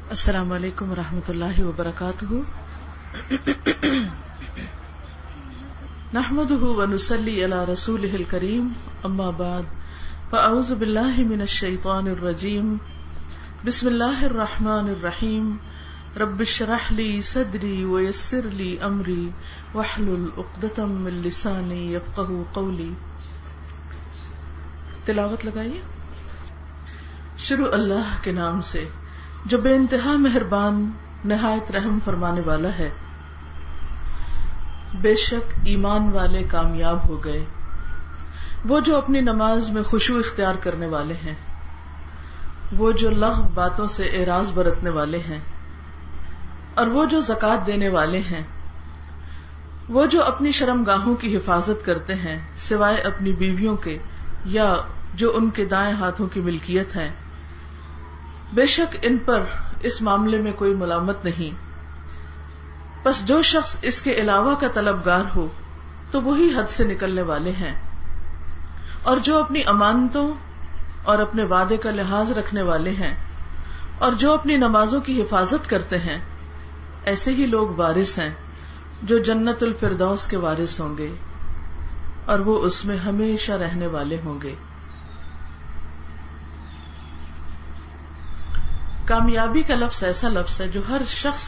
السلام علیکم ورحمۃ اللہ وبرکاتہ. نحمده ونصلي على رسوله الكريم اما بعد فاعوذ باللہ من الشیطان الرجیم. بسم اللہ الرحمن الرحیم. رب اشرح لي صدری ويسر لي امری واحلل عقدۃ من لسانی یفقهوا قولی. تلاوت لگائیے. شروع اللہ کے نام سے جو بے انتہا مہربان نہایت رحم فرمانے والا ہے. بے شک ایمان والے کامیاب ہو گئے وہ جو اپنی نماز میں خشوع اختیار کرنے والے ہیں، وہ جو لغو باتوں سے اعراض برتنے والے ہیں، اور وہ جو زکوٰۃ دینے والے ہیں، وہ جو اپنی شرمگاہوں کی حفاظت کرتے ہیں سوائے اپنی بیویوں کے یا جو ان کے دائیں ہاتھوں کی ملکیت ہے. بے شک ان پر اس معاملے میں کوئی ملامت نہیں. بس جو شخص اس کے علاوہ کا طلبگار ہو تو وہی حد سے نکلنے والے ہیں، اور جو اپنی امانتوں اور اپنے وعدے کا لحاظ رکھنے والے ہیں اور جو اپنی نمازوں کی حفاظت کرتے ہیں، ایسے ہی لوگ وارث ہیں جو جنت الفردوس کے وارث ہوں گے اور وہ اس میں ہمیشہ رہنے والے ہوں گے. کامیابی کا لفظ ایسا لفظ ہے جو ہر شخص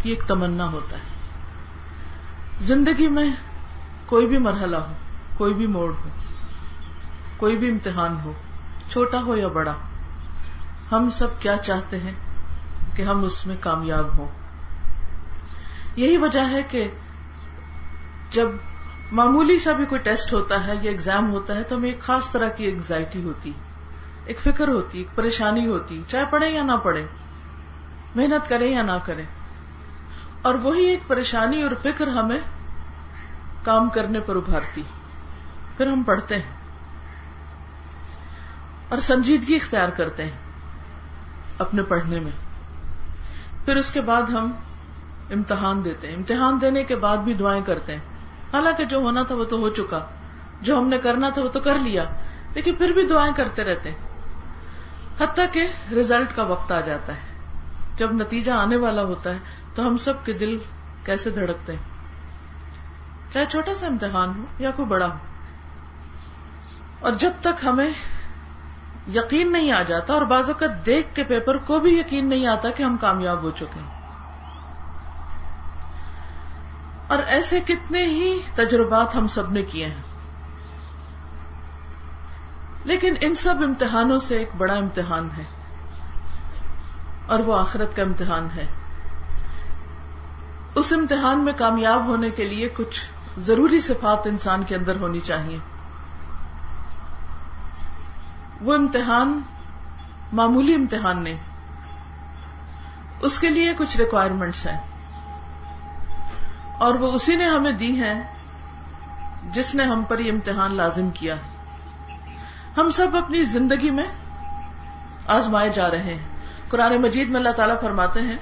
کی ایک تمنا ہوتا ہے. زندگی میں کوئی بھی مرحلہ ہو، کوئی بھی موڑ ہو، کوئی بھی امتحان ہو، چھوٹا ہو یا بڑا، ہم سب کیا چاہتے ہیں کہ ہم اس میں کامیاب ہوں. یہی وجہ ہے کہ جب معمولی سا بھی کوئی ٹیسٹ ہوتا ہے یا ایگزام ہوتا ہے تو ہمیں ایک خاص طرح کی اینگزائٹی ہوتی، ایک فکر ہوتی، ایک پریشانی ہوتی، چاہے پڑھے یا نہ پڑھے، محنت کریں یا نہ کریں. اور وہی ایک پریشانی اور فکر ہمیں کام کرنے پر ابھارتی. پھر ہم پڑھتے ہیں اور سنجیدگی اختیار کرتے ہیں اپنے پڑھنے میں. پھر اس کے بعد ہم امتحان دیتے ہیں. امتحان دینے کے بعد بھی دعائیں کرتے ہیں. حالانکہ جو ہونا تھا وہ تو ہو چکا، جو ہم نے کرنا تھا وہ تو کر لیا، لیکن پھر بھی دعائیں کرتے رہتے ہیں حتیٰ کہ رزلٹ کا وقت آ جاتا ہے. جب نتیجہ آنے والا ہوتا ہے تو ہم سب کے دل کیسے دھڑکتے ہیں، چاہے چھوٹا سا امتحان ہو یا کوئی بڑا ہو. اور جب تک ہمیں یقین نہیں آ جاتا، اور بعض اوقات دیکھ کے پیپر کو بھی یقین نہیں آتا کہ ہم کامیاب ہو چکے ہیں. اور ایسے کتنے ہی تجربات ہم سب نے کیے ہیں. لیکن ان سب امتحانوں سے ایک بڑا امتحان ہے، اور وہ آخرت کا امتحان ہے. اس امتحان میں کامیاب ہونے کے لیے کچھ ضروری صفات انسان کے اندر ہونی چاہیے. وہ امتحان معمولی امتحان نہیں، اس کے لیے کچھ ریکوائرمنٹس ہیں، اور وہ اسی نے ہمیں دی ہیں جس نے ہم پر یہ امتحان لازم کیا. ہم سب اپنی زندگی میں آزمائے جا رہے ہیں. قرآن مجید میں اللہ تعالیٰ فرماتے ہیں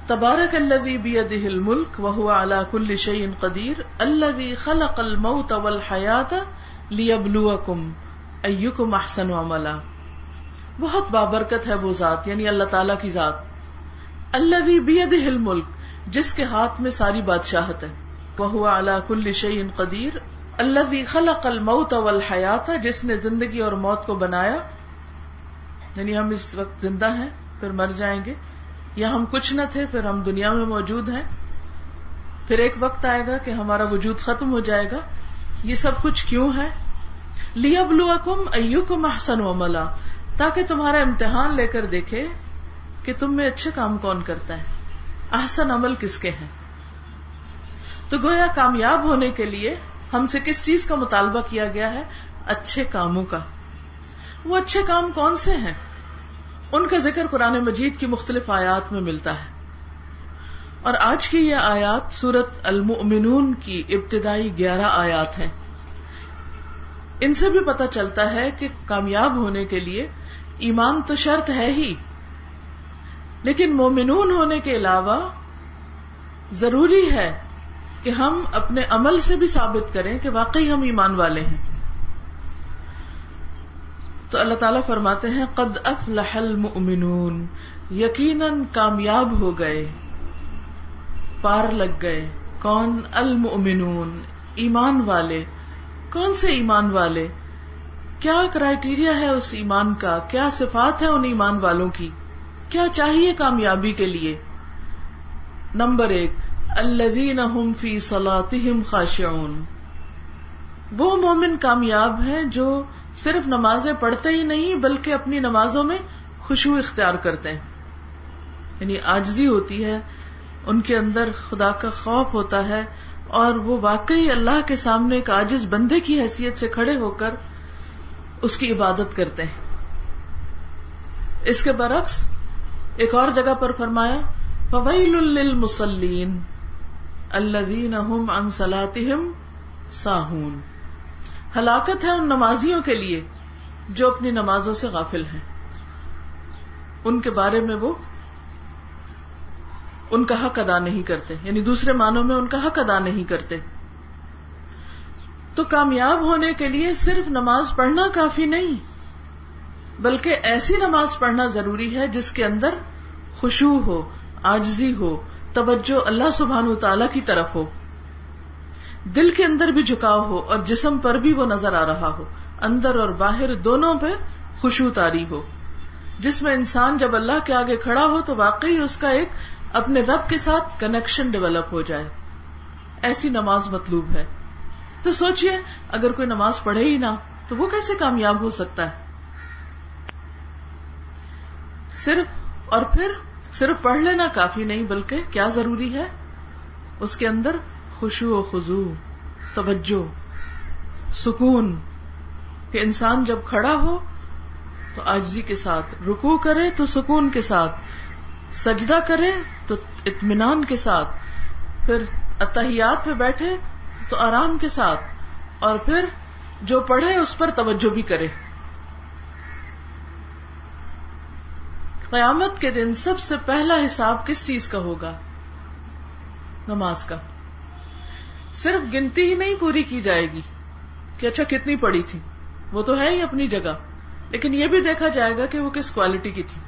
تبارک الذی بیدہ الملک وہو علی کل شیء قدیر الذی خلق الموت والحیاۃ لیبلوکم ایکم احسن عملا. بہت بابرکت ہے وہ ذات، یعنی اللہ تعالیٰ کی ذات، الذی بیدہ الملک، جس کے ہاتھ میں ساری بادشاہت ہے، وہو علی کل شیء قدیر، الذی خلق الموت والحیاۃ، جس نے زندگی اور موت کو بنایا. یعنی ہم اس وقت زندہ ہیں پھر مر جائیں گے، یا ہم کچھ نہ تھے پھر ہم دنیا میں موجود ہیں، پھر ایک وقت آئے گا کہ ہمارا وجود ختم ہو جائے گا. یہ سب کچھ کیوں ہے؟ لیبلوکم ایکم احسن عملا، تاکہ تمہارا امتحان لے کر دیکھے کہ تم میں اچھے کام کون کرتا ہے، احسن عمل کس کے ہیں. تو گویا کامیاب ہونے کے لیے ہم سے کس چیز کا مطالبہ کیا گیا ہے؟ اچھے کاموں کا. وہ اچھے کام کون سے ہیں؟ ان کا ذکر قرآن مجید کی مختلف آیات میں ملتا ہے، اور آج کی یہ آیات سورۃ المؤمنون کی ابتدائی 11 آیات ہیں. ان سے بھی پتہ چلتا ہے کہ کامیاب ہونے کے لیے ایمان تو شرط ہے ہی، لیکن مومنون ہونے کے علاوہ ضروری ہے کہ ہم اپنے عمل سے بھی ثابت کریں کہ واقعی ہم ایمان والے ہیں. تو اللہ تعالیٰ فرماتے ہیں قد افلح المؤمنون، یقیناً کامیاب ہو گئے، پار لگ گئے، کون؟ المؤمنون، ایمان والے۔ کون سے ایمان والے؟ کیا کرائیٹیریا ہے اس ایمان کا؟ کیا صفات ہے ان ایمان والوں کی؟ کیا چاہیے کامیابی کے لیے؟ نمبر 1، الذین هم فی صلاتهم خاشعون، وہ مومن کامیاب ہیں جو صرف نمازیں پڑھتے ہی نہیں بلکہ اپنی نمازوں میں خشوع اختیار کرتے ہیں، یعنی عاجزی ہوتی ہے ان کے اندر، خدا کا خوف ہوتا ہے، اور وہ واقعی اللہ کے سامنے ایک عاجز بندے کی حیثیت سے کھڑے ہو کر اس کی عبادت کرتے ہیں۔ اس کے برعکس ایک اور جگہ پر فرمایا فویل للمصلین الذین هم عن صلاتهم ساہون، ہلاکت ہے ان نمازیوں کے لیے جو اپنی نمازوں سے غافل ہیں، ان کے بارے میں وہ ان کا حق ادا نہیں کرتے، یعنی دوسرے معنوں میں ان کا حق ادا نہیں کرتے۔ تو کامیاب ہونے کے لیے صرف نماز پڑھنا کافی نہیں، بلکہ ایسی نماز پڑھنا ضروری ہے جس کے اندر خشوع ہو، عاجزی ہو، توجہ اللہ سبحانہ وتعالی کی طرف ہو، دل کے اندر بھی جھکاؤ ہو اور جسم پر بھی وہ نظر آ رہا ہو، اندر اور باہر دونوں پہ خشوع طاری ہو، جس میں انسان جب اللہ کے آگے کھڑا ہو تو واقعی اس کا ایک اپنے رب کے ساتھ کنیکشن ڈیولپ ہو جائے۔ ایسی نماز مطلوب ہے۔ تو سوچئے اگر کوئی نماز پڑھے ہی نہ تو وہ کیسے کامیاب ہو سکتا ہے؟ صرف پڑھ لینا کافی نہیں، بلکہ کیا ضروری ہے؟ اس کے اندر خشوع و خضوع، توجہ، سکون، کہ انسان جب کھڑا ہو تو عاجزی کے ساتھ، رکوع کرے تو سکون کے ساتھ، سجدہ کرے تو اطمینان کے ساتھ، پھر اتحیات پہ بیٹھے تو آرام کے ساتھ، اور پھر جو پڑھے اس پر توجہ بھی کرے۔ قیامت کے دن سب سے پہلا حساب کس چیز کا ہوگا؟ نماز کا۔ صرف گنتی ہی نہیں پوری کی جائے گی کہ اچھا کتنی پڑھی تھی، وہ تو ہے ہی اپنی جگہ، لیکن یہ بھی دیکھا جائے گا کہ وہ کس کوالٹی کی تھی۔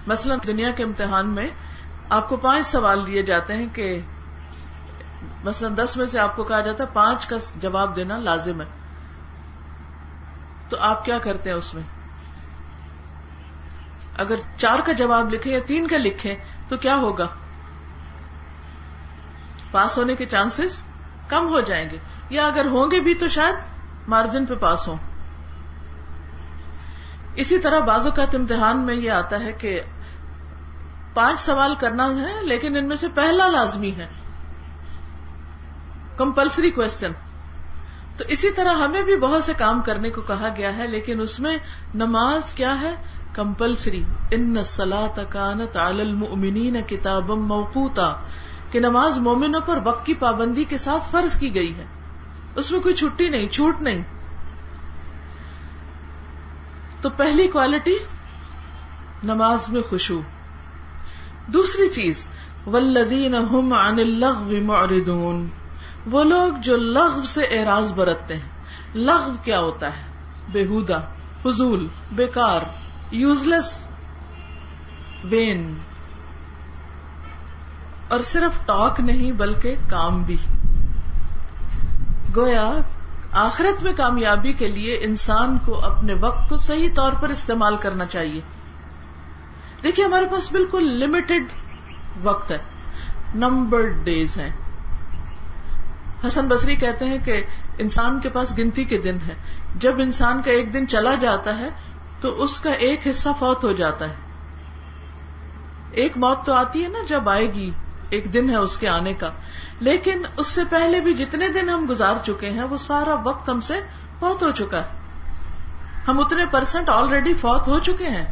مثلا دنیا کے امتحان میں آپ کو 5 سوال دیے جاتے ہیں کہ مثلا 10 میں سے آپ کو کہا جاتا ہے 5 کا جواب دینا لازم ہے، تو آپ کیا کرتے ہیں؟ اس میں اگر 4 کا جواب لکھیں یا 3 کا لکھیں تو کیا ہوگا؟ پاس ہونے کے چانسز کم ہو جائیں گے، یا اگر ہوں گے بھی تو شاید مارجن پہ پاس ہوں۔ اسی طرح بعض اوقات امتحان میں یہ آتا ہے کہ 5 سوال کرنا ہے لیکن ان میں سے پہلا لازمی ہے، کمپلسری کوسچن۔ تو اسی طرح ہمیں بھی بہت سے کام کرنے کو کہا گیا ہے، لیکن اس میں نماز کیا ہے؟ کمپلسری۔ ان الصلاۃ کانت علی المؤمنین کتابا موقوتا، کہ نماز مومنوں پر وقت کی پابندی کے ساتھ فرض کی گئی ہے، اس میں کوئی چھٹی نہیں، چھوٹ نہیں۔ تو پہلی کوالٹی نماز میں خشوع۔ دوسری چیز والذین هم عن اللغو معرضون، وہ لوگ جو لغو سے اعراض برتتے ہیں۔ لغو کیا ہوتا ہے؟ بیہودہ، فضول، بیکار، یوزلیس، وین، اور صرف ٹاک نہیں بلکہ کام بھی۔ گویا آخرت میں کامیابی کے لیے انسان کو اپنے وقت کو صحیح طور پر استعمال کرنا چاہیے۔ دیکھیے ہمارے پاس بالکل لمیٹڈ وقت ہے، نمبرڈ ڈیز ہیں۔ حسن بصری کہتے ہیں کہ انسان کے پاس گنتی کے دن ہیں، جب انسان کا ایک دن چلا جاتا ہے تو اس کا ایک حصہ فوت ہو جاتا ہے۔ ایک موت تو آتی ہے نا جب آئے گی، ایک دن ہے اس کے آنے کا، لیکن اس سے پہلے بھی جتنے دن ہم گزار چکے ہیں وہ سارا وقت ہم سے فوت ہو چکا ہے، ہم اتنے % آلریڈی فوت ہو چکے ہیں،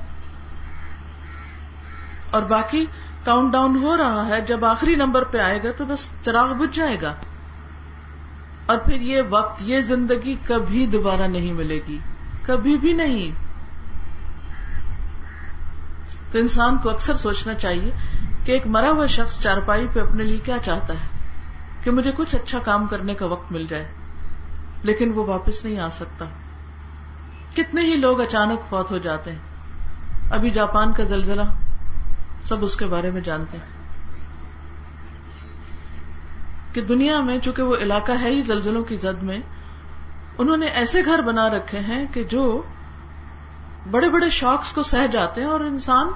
اور باقی کاؤنٹ ڈاؤن ہو رہا ہے۔ جب آخری نمبر پہ آئے گا تو بس چراغ بجھ جائے گا، اور پھر یہ وقت، یہ زندگی کبھی دوبارہ نہیں ملے گی، کبھی بھی نہیں۔ تو انسان کو اکثر سوچنا چاہیے کہ ایک مرا ہوا شخص چارپائی پہ اپنے لیے کیا چاہتا ہے کہ مجھے کچھ اچھا کام کرنے کا وقت مل جائے، لیکن وہ واپس نہیں آ سکتا۔ کتنے ہی لوگ اچانک فوت ہو جاتے ہیں. ابھی جاپان کا زلزلہ سب اس کے بارے میں جانتے ہیں کہ دنیا میں چونکہ وہ علاقہ ہے ہی زلزلوں کی زد میں، انہوں نے ایسے گھر بنا رکھے ہیں کہ جو بڑے بڑے شاکس کو سہ جاتے ہیں اور انسان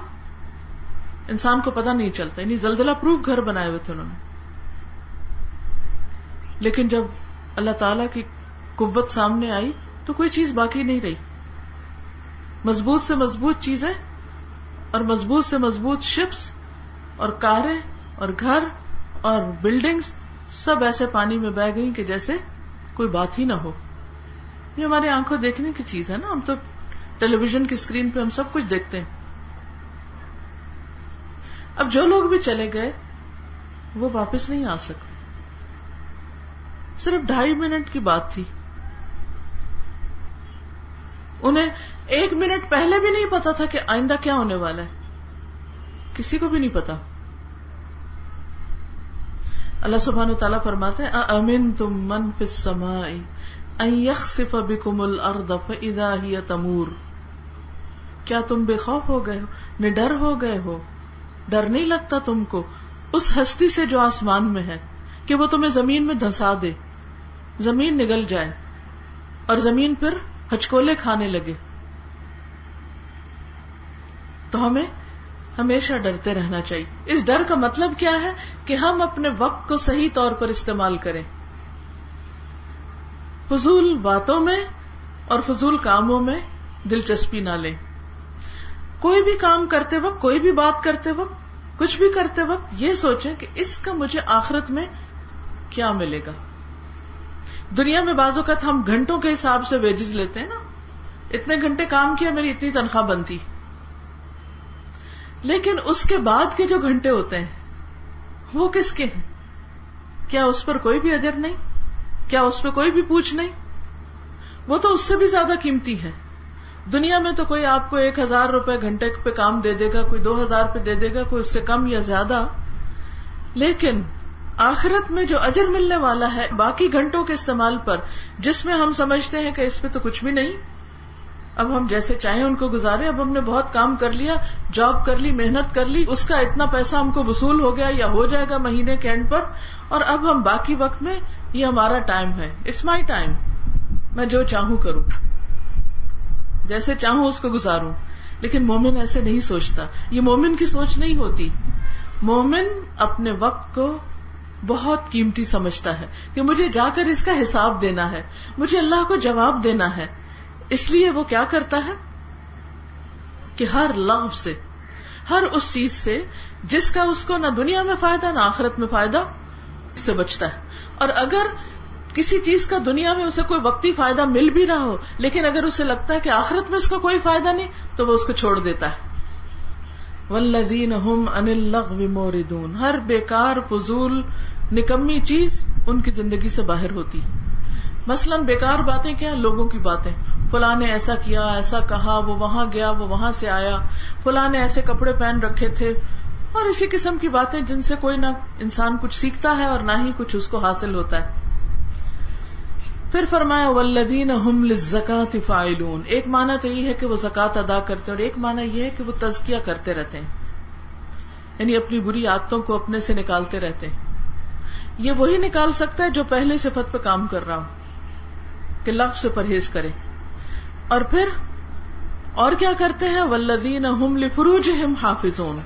کو پتہ نہیں چلتا. یعنی زلزلہ پروف گھر بنائے ہوئے تھے انہوں نے. لیکن جب اللہ تعالی کی قوت سامنے آئی تو کوئی چیز باقی نہیں رہی. مضبوط سے مضبوط چیزیں اور مضبوط سے مضبوط شپس اور کاریں اور گھر اور بلڈنگز سب ایسے پانی میں بہہ گئیں کہ جیسے کوئی بات ہی نہ ہو. یہ ہماری آنکھوں دیکھنے کی چیز ہے نا. ہم تو ٹیلی ویژن کی اسکرین پہ ہم سب کچھ دیکھتے ہیں. اب جو لوگ بھی چلے گئے وہ واپس نہیں آ سکتے. صرف 2.5 منٹ کی بات تھی. انہیں 1 منٹ پہلے بھی نہیں پتا تھا کہ آئندہ کیا ہونے والا ہے. کسی کو بھی نہیں پتا. اللہ سبحانہ وتعالیٰ فرماتے ہیں اَأَمِنْتُم مَّن فِي السَّمَاءِ أَن يَخْسِفَ بِكُمُ الْأَرْضَ فَإِذَا هِيَ تَمُورُ. کیا تم بے خوف ہو گئے ہو، نڈر ہو گئے ہو، ڈر نہیں لگتا تم کو اس ہستی سے جو آسمان میں ہے کہ وہ تمہیں زمین میں دھنسا دے، زمین نگل جائے اور زمین پھر ہچکولے کھانے لگے. تو ہمیں ہمیشہ ڈرتے رہنا چاہیے. اس ڈر کا مطلب کیا ہے کہ ہم اپنے وقت کو صحیح طور پر استعمال کریں، فضول باتوں میں اور فضول کاموں میں دلچسپی نہ لیں. کوئی بھی کام کرتے وقت، کوئی بھی بات کرتے وقت، کچھ بھی کرتے وقت یہ سوچیں کہ اس کا مجھے آخرت میں کیا ملے گا. دنیا میں بعض اوقات ہم گھنٹوں کے حساب سے ویجز لیتے ہیں نا، اتنے گھنٹے کام کیا میری اتنی تنخواہ بنتی. لیکن اس کے بعد کے جو گھنٹے ہوتے ہیں وہ کس کے ہیں؟ کیا اس پر کوئی بھی اجر نہیں؟ کیا اس پہ کوئی بھی پوچھ نہیں؟ وہ تو اس سے بھی زیادہ قیمتی ہے. دنیا میں تو کوئی آپ کو 1,000 روپے گھنٹے پہ کام دے دے گا، کوئی 2,000 پہ دے دے گا، کوئی اس سے کم یا زیادہ. لیکن آخرت میں جو اجر ملنے والا ہے باقی گھنٹوں کے استعمال پر، جس میں ہم سمجھتے ہیں کہ اس پہ تو کچھ بھی نہیں، اب ہم جیسے چاہیں ان کو گزارے. اب ہم نے بہت کام کر لیا، جاب کر لی، محنت کر لی، اس کا اتنا پیسہ ہم کو وصول ہو گیا یا ہو جائے گا مہینے کے اینڈ پر، اور اب ہم باقی وقت میں یہ ہمارا ٹائم ہے، اٹس مائی ٹائم، میں جو چاہوں کروں، جیسے چاہوں اس کو گزاروں. لیکن مومن ایسے نہیں سوچتا. یہ مومن کی سوچ نہیں ہوتی. مومن اپنے وقت کو بہت قیمتی سمجھتا ہے کہ مجھے جا کر اس کا حساب دینا ہے، مجھے اللہ کو جواب دینا ہے. اس لیے وہ کیا کرتا ہے کہ ہر لغو سے، ہر اس چیز سے جس کا اس کو نہ دنیا میں فائدہ نہ آخرت میں فائدہ، اس سے بچتا ہے. اور اگر کسی چیز کا دنیا میں اسے کوئی وقتی فائدہ مل بھی رہا ہو، لیکن اگر اسے لگتا ہے کہ آخرت میں اس کا کوئی فائدہ نہیں، تو وہ اس کو چھوڑ دیتا ہے. والذین هم عن اللغو موردون. ہر بیکار، فضول، نکمی چیز ان کی زندگی سے باہر ہوتی. مثلاً بیکار باتیں کیا؟ لوگوں کی باتیں. فلاں نے ایسا کیا، ایسا کہا، وہ وہاں گیا، وہ وہاں سے آیا، فلاں نے ایسے کپڑے پہن رکھے تھے، اور اسی قسم کی باتیں جن سے کوئی نہ انسان کچھ سیکھتا ہے اور نہ ہی کچھ اس کو حاصل ہوتا ہے. پھر فرمایا والذین هم للزکاۃ فاعلون. ایک معنی تو یہ ہے کہ وہ زکوٰۃ ادا کرتے ہیں، اور ایک معنی یہ ہے کہ وہ تزکیہ کرتے رہتے ہیں، یعنی اپنی بری عادتوں کو اپنے سے نکالتے رہتے ہیں. یہ وہی نکال سکتا ہے جو پہلے صفت پہ کام کر رہا ہو کہ لغو سے پرہیز کرے. اور پھر اور کیا کرتے ہیں؟ والذین هم لفروجہم حافظون.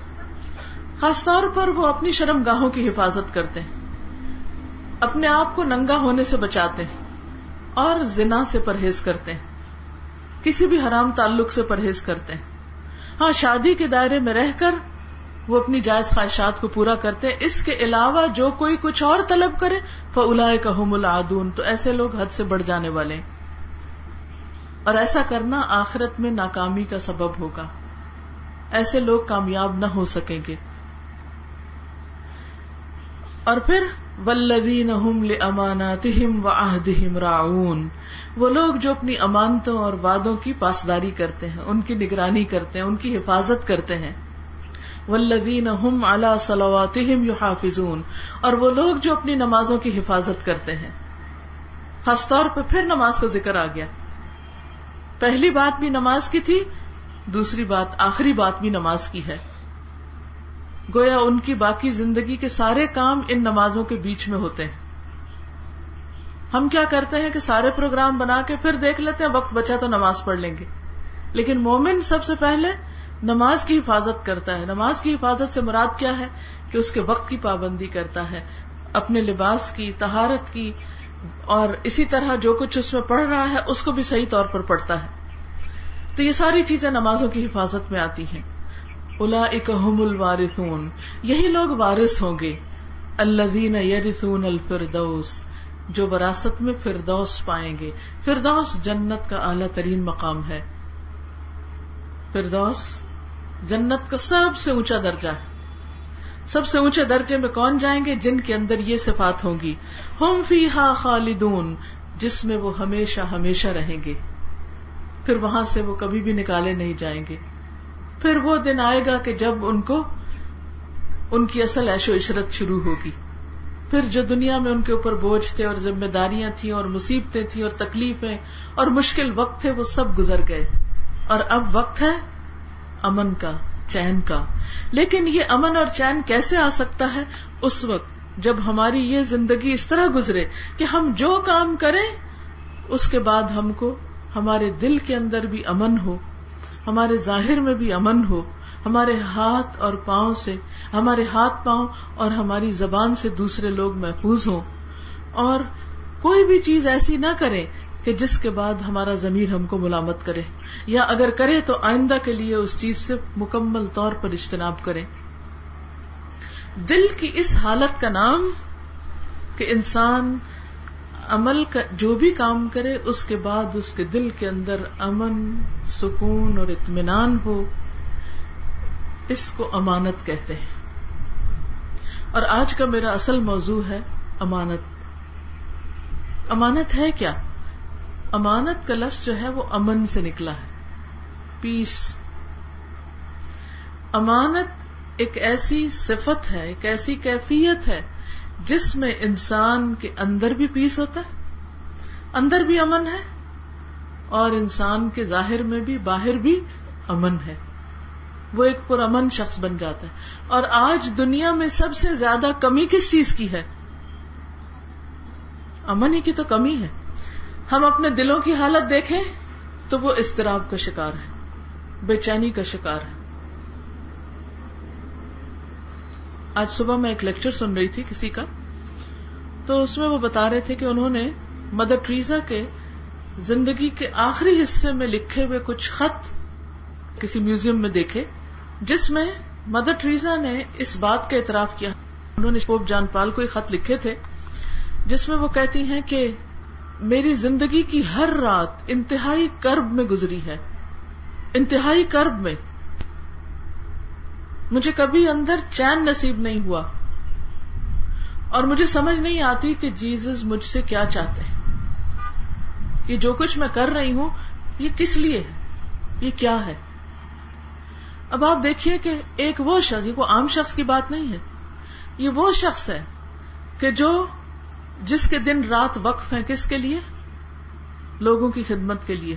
خاص طور پر وہ اپنی شرمگاہوں کی حفاظت کرتے ہیں، اپنے آپ کو ننگا ہونے سے بچاتے ہیں، اور زنا سے پرہیز کرتے ہیں، کسی بھی حرام تعلق سے پرہیز کرتے ہیں. ہاں، شادی کے دائرے میں رہ کر وہ اپنی جائز خواہشات کو پورا کرتے ہیں. اس کے علاوہ جو کوئی کچھ اور طلب کرے فَأُولَئِكَ هُمُ الْعَادُونَ. تو ایسے لوگ حد سے بڑھ جانے والے ہیں، اور ایسا کرنا آخرت میں ناکامی کا سبب ہوگا. ایسے لوگ کامیاب نہ ہو سکیں گے. اور پھر والذین هم لأماناتهم وعہدهم راعون. وہ لوگ جو اپنی امانتوں اور وعدوں کی پاسداری کرتے ہیں، ان کی نگرانی کرتے ہیں، ان کی حفاظت کرتے ہیں. والذین هم علی صلواتهم یحافظون. اور وہ لوگ جو اپنی نمازوں کی حفاظت کرتے ہیں. خاص طور پہ پھر نماز کا ذکر آ گیا پہلی بات بھی نماز کی تھی، دوسری بات آخری بات بھی نماز کی ہے. گویا ان کی باقی زندگی کے سارے کام ان نمازوں کے بیچ میں ہوتے ہیں. ہم کیا کرتے ہیں کہ سارے پروگرام بنا کے پھر دیکھ لیتے ہیں وقت بچا تو نماز پڑھ لیں گے، لیکن مومن سب سے پہلے نماز کی حفاظت کرتا ہے. نماز کی حفاظت سے مراد کیا ہے کہ اس کے وقت کی پابندی کرتا ہے، اپنے لباس کی، طہارت کی، اور اسی طرح جو کچھ اس میں پڑھ رہا ہے اس کو بھی صحیح طور پر پڑھتا ہے. تو یہ ساری چیزیں نمازوں کی حفاظت میں آتی ہیں. اولئک ھم الوارثون، یہی لوگ وارث ہوں گے. الذین یرثون الفردوس، جو وراثت میں فردوس پائیں گے. فردوس جنت کا اعلیٰ ترین مقام ہے. فردوس جنت کا سب سے اونچا درجہ ہے. سب سے اونچے درجے میں کون جائیں گے؟ جن کے اندر یہ صفات ہوں گی. ہم فیہا خالدون، جس میں وہ ہمیشہ ہمیشہ رہیں گے، پھر وہاں سے وہ کبھی بھی نکالے نہیں جائیں گے. پھر وہ دن آئے گا کہ جب ان کو ان کی اصل عیش و عشرت شروع ہوگی. پھر جو دنیا میں ان کے اوپر بوجھ تھے اور ذمہ داریاں تھیں اور مصیبتیں تھیں اور تکلیفیں اور مشکل وقت تھے، وہ سب گزر گئے، اور اب وقت ہے امن کا، چین کا. لیکن یہ امن اور چین کیسے آ سکتا ہے؟ اس وقت جب ہماری یہ زندگی اس طرح گزرے کہ ہم جو کام کریں اس کے بعد ہم کو ہمارے دل کے اندر بھی امن ہو، ہمارے ظاہر میں بھی امن ہو، ہمارے ہاتھ اور پاؤں سے، ہمارے ہاتھ پاؤں اور ہماری زبان سے دوسرے لوگ محفوظ ہوں، اور کوئی بھی چیز ایسی نہ کریں کہ جس کے بعد ہمارا ضمیر ہم کو ملامت کرے، یا اگر کرے تو آئندہ کے لیے اس چیز سے مکمل طور پر اجتناب کرے. دل کی اس حالت کا نام کہ انسان عمل کا جو بھی کام کرے اس کے بعد اس کے دل کے اندر امن، سکون اور اطمینان ہو، اس کو امانت کہتے ہیں. اور آج کا میرا اصل موضوع ہے امانت. امانت ہے کیا؟ امانت کا لفظ جو ہے وہ امن سے نکلا ہے، پیس. امانت ایک ایسی صفت ہے، ایک ایسی کیفیت ہے جس میں انسان کے اندر بھی پیس ہوتا ہے، اندر بھی امن ہے، اور انسان کے ظاہر میں بھی، باہر بھی امن ہے. وہ ایک پرامن شخص بن جاتا ہے. اور آج دنیا میں سب سے زیادہ کمی کس چیز کی ہے؟ امن ہی کی تو کمی ہے. ہم اپنے دلوں کی حالت دیکھیں تو وہ اضطراب کا شکار ہے، بے چینی کا شکار ہے. آج صبح میں ایک لیکچر سن رہی تھی کسی کا، تو اس میں وہ بتا رہے تھے کہ انہوں نے مدر ٹریزا کے زندگی کے آخری حصے میں لکھے ہوئے کچھ خط کسی میوزیم میں دیکھے، جس میں مدر ٹریزا نے اس بات کا اعتراف کیا. انہوں نے پوپ جان پال کو ایک خط لکھے تھے جس میں وہ کہتی ہیں کہ میری زندگی کی ہر رات انتہائی کرب میں گزری ہے، انتہائی کرب میں. مجھے کبھی اندر چین نصیب نہیں ہوا، اور مجھے سمجھ نہیں آتی کہ جیزس مجھ سے کیا چاہتے ہیں، کہ جو کچھ میں کر رہی ہوں یہ کس لیے ہے، یہ کیا ہے. اب آپ دیکھیے کہ ایک وہ شخص، یہ کوئی عام شخص کی بات نہیں ہے، یہ وہ شخص ہے کہ جس کے دن رات وقف ہیں کس کے لیے؟ لوگوں کی خدمت کے لیے،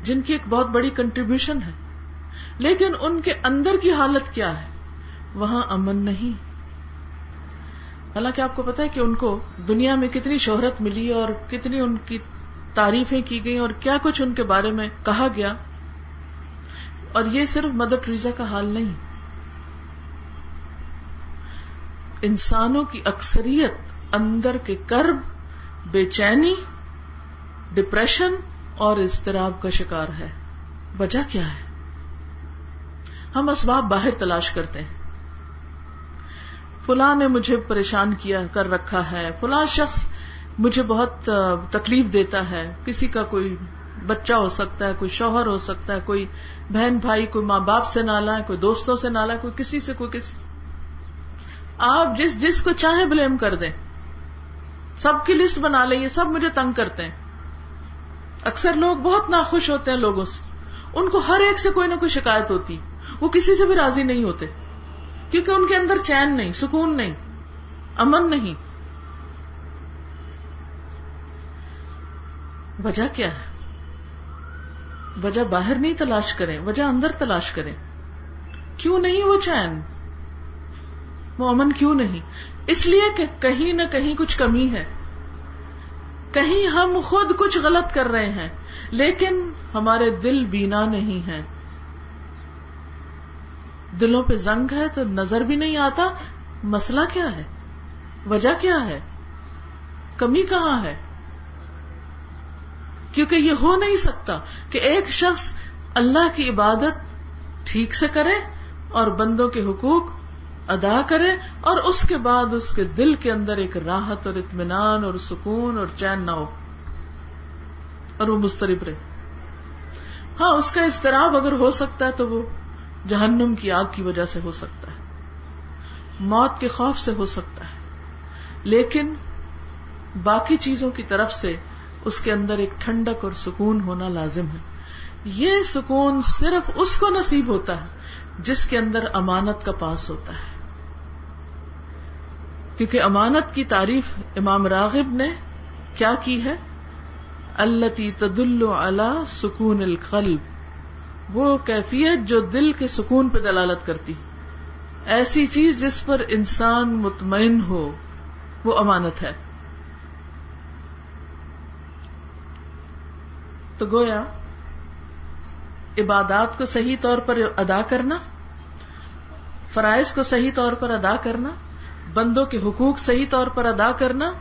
جن کی ایک بہت بڑی کنٹریبیوشن ہے. لیکن ان کے اندر کی حالت کیا ہے؟ وہاں امن نہیں. حالانکہ آپ کو پتا ہے کہ ان کو دنیا میں کتنی شہرت ملی اور کتنی ان کی تعریفیں کی گئی اور کیا کچھ ان کے بارے میں کہا گیا. اور یہ صرف مدر ٹریزا کا حال نہیں، انسانوں کی اکثریت اندر کے کرب، بے چینی، ڈپریشن اور اضطراب کا شکار ہے. وجہ کیا ہے؟ ہم اسباب باہر تلاش کرتے ہیں. فلاں نے مجھے پریشان کیا کر رکھا ہے، فلاں شخص مجھے بہت تکلیف دیتا ہے. کسی کا کوئی بچہ ہو سکتا ہے، کوئی شوہر ہو سکتا ہے، کوئی بہن بھائی، کوئی ماں باپ سے نالا ہے، کوئی دوستوں سے نالا ہے، کوئی کسی سے، کوئی کسی. آپ جس کو چاہیں بلیم کر دیں، سب کی لسٹ بنا لیں، یہ سب مجھے تنگ کرتے ہیں. اکثر لوگ بہت ناخوش ہوتے ہیں لوگوں سے، ان کو ہر ایک سے کوئی نہ کوئی شکایت ہوتی، وہ کسی سے بھی راضی نہیں ہوتے، کیونکہ ان کے اندر چین نہیں، سکون نہیں، امن نہیں. وجہ کیا ہے؟ وجہ باہر نہیں تلاش کریں، وجہ اندر تلاش کریں. کیوں نہیں وہ چین، وہ امن کیوں نہیں؟ اس لیے کہ کہیں نہ کہیں کچھ کمی ہے، کہیں ہم خود کچھ غلط کر رہے ہیں، لیکن ہمارے دل بینا نہیں ہیں. دلوں پہ زنگ ہے تو نظر بھی نہیں آتا. مسئلہ کیا ہے؟ وجہ کیا ہے؟ کمی کہاں ہے؟ کیونکہ یہ ہو نہیں سکتا کہ ایک شخص اللہ کی عبادت ٹھیک سے کرے اور بندوں کے حقوق ادا کرے اور اس کے بعد اس کے دل کے اندر ایک راحت اور اطمینان اور سکون اور چین نہ ہو اور وہ مضطرب رہے. ہاں، اس کا اضطراب اگر ہو سکتا ہے تو وہ جہنم کی آگ کی وجہ سے ہو سکتا ہے، موت کے خوف سے ہو سکتا ہے، لیکن باقی چیزوں کی طرف سے اس کے اندر ایک ٹھنڈک اور سکون ہونا لازم ہے. یہ سکون صرف اس کو نصیب ہوتا ہے جس کے اندر امانت کا پاس ہوتا ہے. کیونکہ امانت کی تعریف امام راغب نے کیا کی ہے؟ التی تدل علی سکون القلب، وہ کیفیت جو دل کے سکون پہ دلالت کرتی، ایسی چیز جس پر انسان مطمئن ہو، وہ امانت ہے. تو گویا عبادات کو صحیح طور پر ادا کرنا، فرائض کو صحیح طور پر ادا کرنا، بندوں کے حقوق صحیح طور پر ادا کرنا،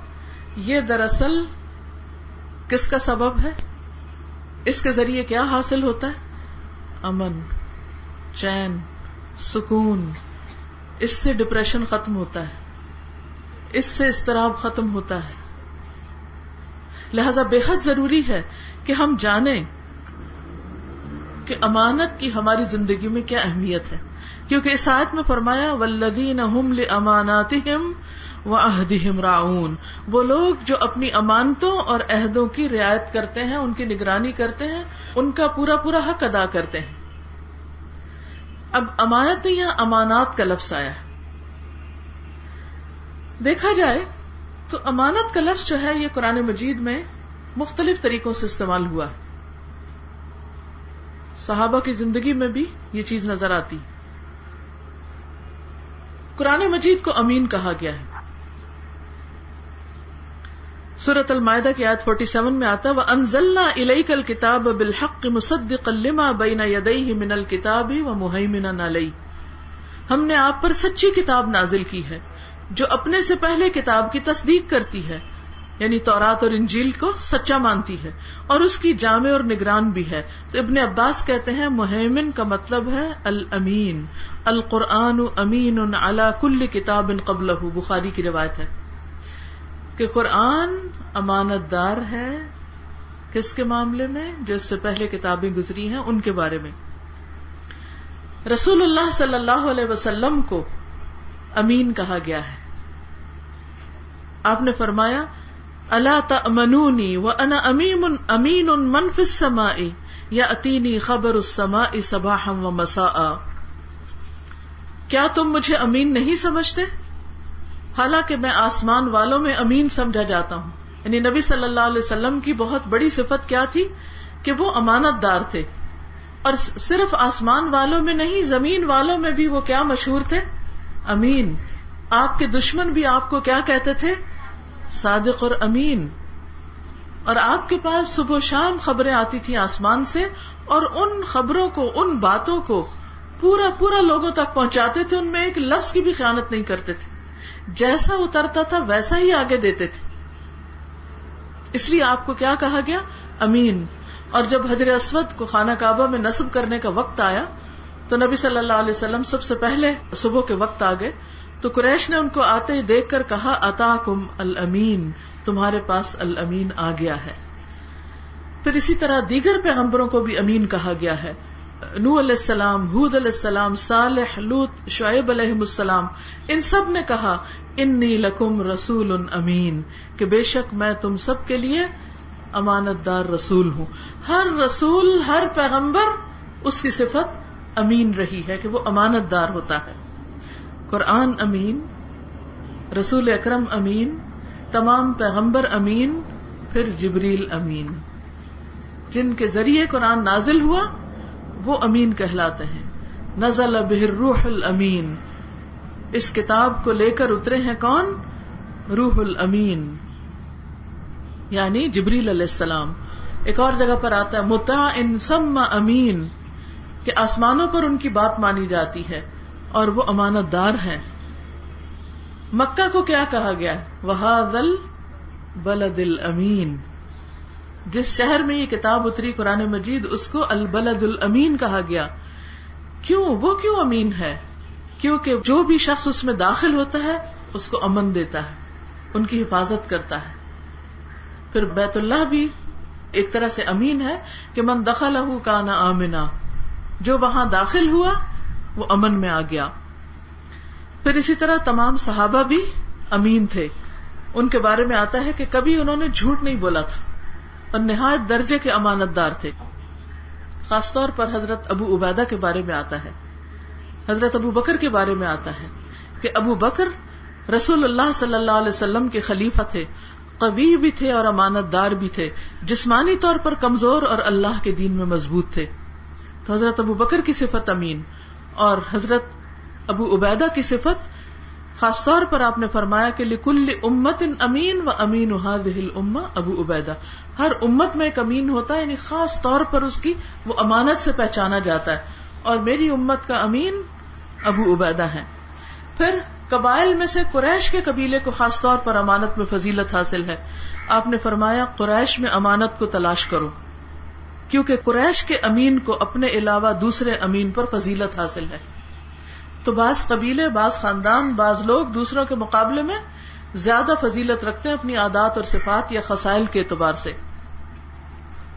یہ دراصل کس کا سبب ہے؟ اس کے ذریعے کیا حاصل ہوتا ہے؟ امن، چین، سکون. اس سے ڈپریشن ختم ہوتا ہے، اس سے اضطراب ختم ہوتا ہے. لہذا بے حد ضروری ہے کہ ہم جانیں کہ امانت کی ہماری زندگی میں کیا اہمیت ہے. کیونکہ اس آیت میں فرمایا والذین هم لاماناتهم وعہدهم راعون، وہ لوگ جو اپنی امانتوں اور عہدوں کی رعایت کرتے ہیں، ان کی نگرانی کرتے ہیں، ان کا پورا پورا حق ادا کرتے ہیں. اب امانت نہیں، یہاں امانات کا لفظ آیا ہے. دیکھا جائے تو امانت کا لفظ جو ہے یہ قرآن مجید میں مختلف طریقوں سے استعمال ہوا ہے. صحابہ کی زندگی میں بھی یہ چیز نظر آتی. قرآن مجید کو امین کہا گیا ہے. سورۃ المائدہ کی آیت 47 میں آتا ہے وَأَنزَلْنَا إِلَيْكَ الْكِتَابَ بِالْحَقِّ مُصَدِّقًا لِمَا بَيْنَ يَدَيْهِ مِنَ الْكِتَابِ وَمُهَيْمِنًا عَلَيْهِ، ہم نے آپ پر سچی کتاب نازل کی ہے جو اپنے سے پہلے کتاب کی تصدیق کرتی ہے، یعنی تورات اور انجیل کو سچا مانتی ہے اور اس کی جامع اور نگران بھی ہے. تو ابن عباس کہتے ہیں مہیمن کا مطلب ہے الامین. القرآن امین علی کل کتاب قبلہ، بخاری کی روایت ہے کہ قرآن امانت دار ہے کس کے معاملے میں؟ جو اس سے پہلے کتابیں گزری ہیں ان کے بارے میں. رسول اللہ صلی اللہ علیہ وسلم کو امین کہا گیا ہے. آپ نے فرمایا الا تأمنونی وانا امین من فی السماء یأتینی خبر السماء صباحا ومساء، کیا تم مجھے امین نہیں سمجھتے حالانکہ میں آسمان والوں میں امین سمجھا جاتا ہوں. یعنی نبی صلی اللہ علیہ وسلم کی بہت بڑی صفت کیا تھی کہ وہ امانت دار تھے، اور صرف آسمان والوں میں نہیں، زمین والوں میں بھی وہ کیا مشہور تھے؟ امین. آپ کے دشمن بھی آپ کو کیا کہتے تھے؟ صادق اور امین. اور آپ کے پاس صبح و شام خبریں آتی تھیں آسمان سے، اور ان خبروں کو، ان باتوں کو پورا پورا لوگوں تک پہنچاتے تھے. ان میں ایک لفظ کی بھی خیانت نہیں کرتے تھے، جیسا اترتا تھا ویسا ہی آگے دیتے تھے. اس لیے آپ کو کیا کہا گیا؟ امین. اور جب حجر اسود کو خانہ کعبہ میں نصب کرنے کا وقت آیا تو نبی صلی اللہ علیہ وسلم سب سے پہلے صبح کے وقت آ گئے تو قریش نے ان کو آتے ہی دیکھ کر کہا اتاکم الامین، تمہارے پاس الامین آ گیا ہے. پھر اسی طرح دیگر پیغمبروں کو بھی امین کہا گیا ہے. نوح علیہ السلام، ہود علیہ السلام، صالح، لوط، شعیب علیہ السلام، ان سب نے کہا انی لکم رسول امین، کہ بے شک میں تم سب کے لیے امانت دار رسول ہوں. ہر رسول، ہر پیغمبر، اس کی صفت امین رہی ہے کہ وہ امانت دار ہوتا ہے. قرآن امین، رسول اکرم امین، تمام پیغمبر امین، پھر جبریل امین. جن کے ذریعے قرآن نازل ہوا وہ امین کہلاتے ہیں. نزل بہ الروح الامین، اس کتاب کو لے کر اترے ہیں کون؟ روح الامین یعنی جبریل علیہ السلام. ایک اور جگہ پر آتا ہے مطاع ثم امین، کہ آسمانوں پر ان کی بات مانی جاتی ہے اور وہ امانت دار ہیں. مکہ کو کیا کہا گیا؟ وَهَذَا الْبَلَدِ الْأَمِينَ، جس شہر میں یہ کتاب اتری قرآن مجید اس کو البلد الامین کہا گیا. کیوں؟ وہ کیوں امین ہے؟ کیونکہ جو بھی شخص اس میں داخل ہوتا ہے اس کو امن دیتا ہے، ان کی حفاظت کرتا ہے. پھر بیت اللہ بھی ایک طرح سے امین ہے کہ من دخلہ کان آمنا، جو وہاں داخل ہوا وہ امن میں آ گیا. پھر اسی طرح تمام صحابہ بھی امین تھے. ان کے بارے میں آتا ہے کہ کبھی انہوں نے جھوٹ نہیں بولا تھا اور نہایت درجے کے امانت دار تھے. خاص طور پر حضرت ابو عبیدہ کے بارے میں آتا ہے، حضرت ابو بکر کے بارے میں آتا ہے کہ ابو بکر رسول اللہ صلی اللہ علیہ وسلم کے خلیفہ تھے، قوی بھی تھے اور امانت دار بھی تھے، جسمانی طور پر کمزور اور اللہ کے دین میں مضبوط تھے. تو حضرت ابو بکر کی صفت امین، اور حضرت ابو عبیدہ کی صفت خاص طور پر آپ نے فرمایا کہ لکل امت امین و امین هذه الامہ ابو عبیدہ، ہر امت میں ایک امین ہوتا ہے، یعنی خاص طور پر اس کی وہ امانت سے پہچانا جاتا ہے، اور میری امت کا امین ابو عبیدہ ہے. پھر قبائل میں سے قریش کے قبیلے کو خاص طور پر امانت میں فضیلت حاصل ہے. آپ نے فرمایا قریش میں امانت کو تلاش کرو، کیونکہ قریش کے امین کو اپنے علاوہ دوسرے امین پر فضیلت حاصل ہے. تو بعض قبیلے، بعض خاندان، بعض لوگ دوسروں کے مقابلے میں زیادہ فضیلت رکھتے ہیں اپنی عادات اور صفات یا خصائل کے اعتبار سے.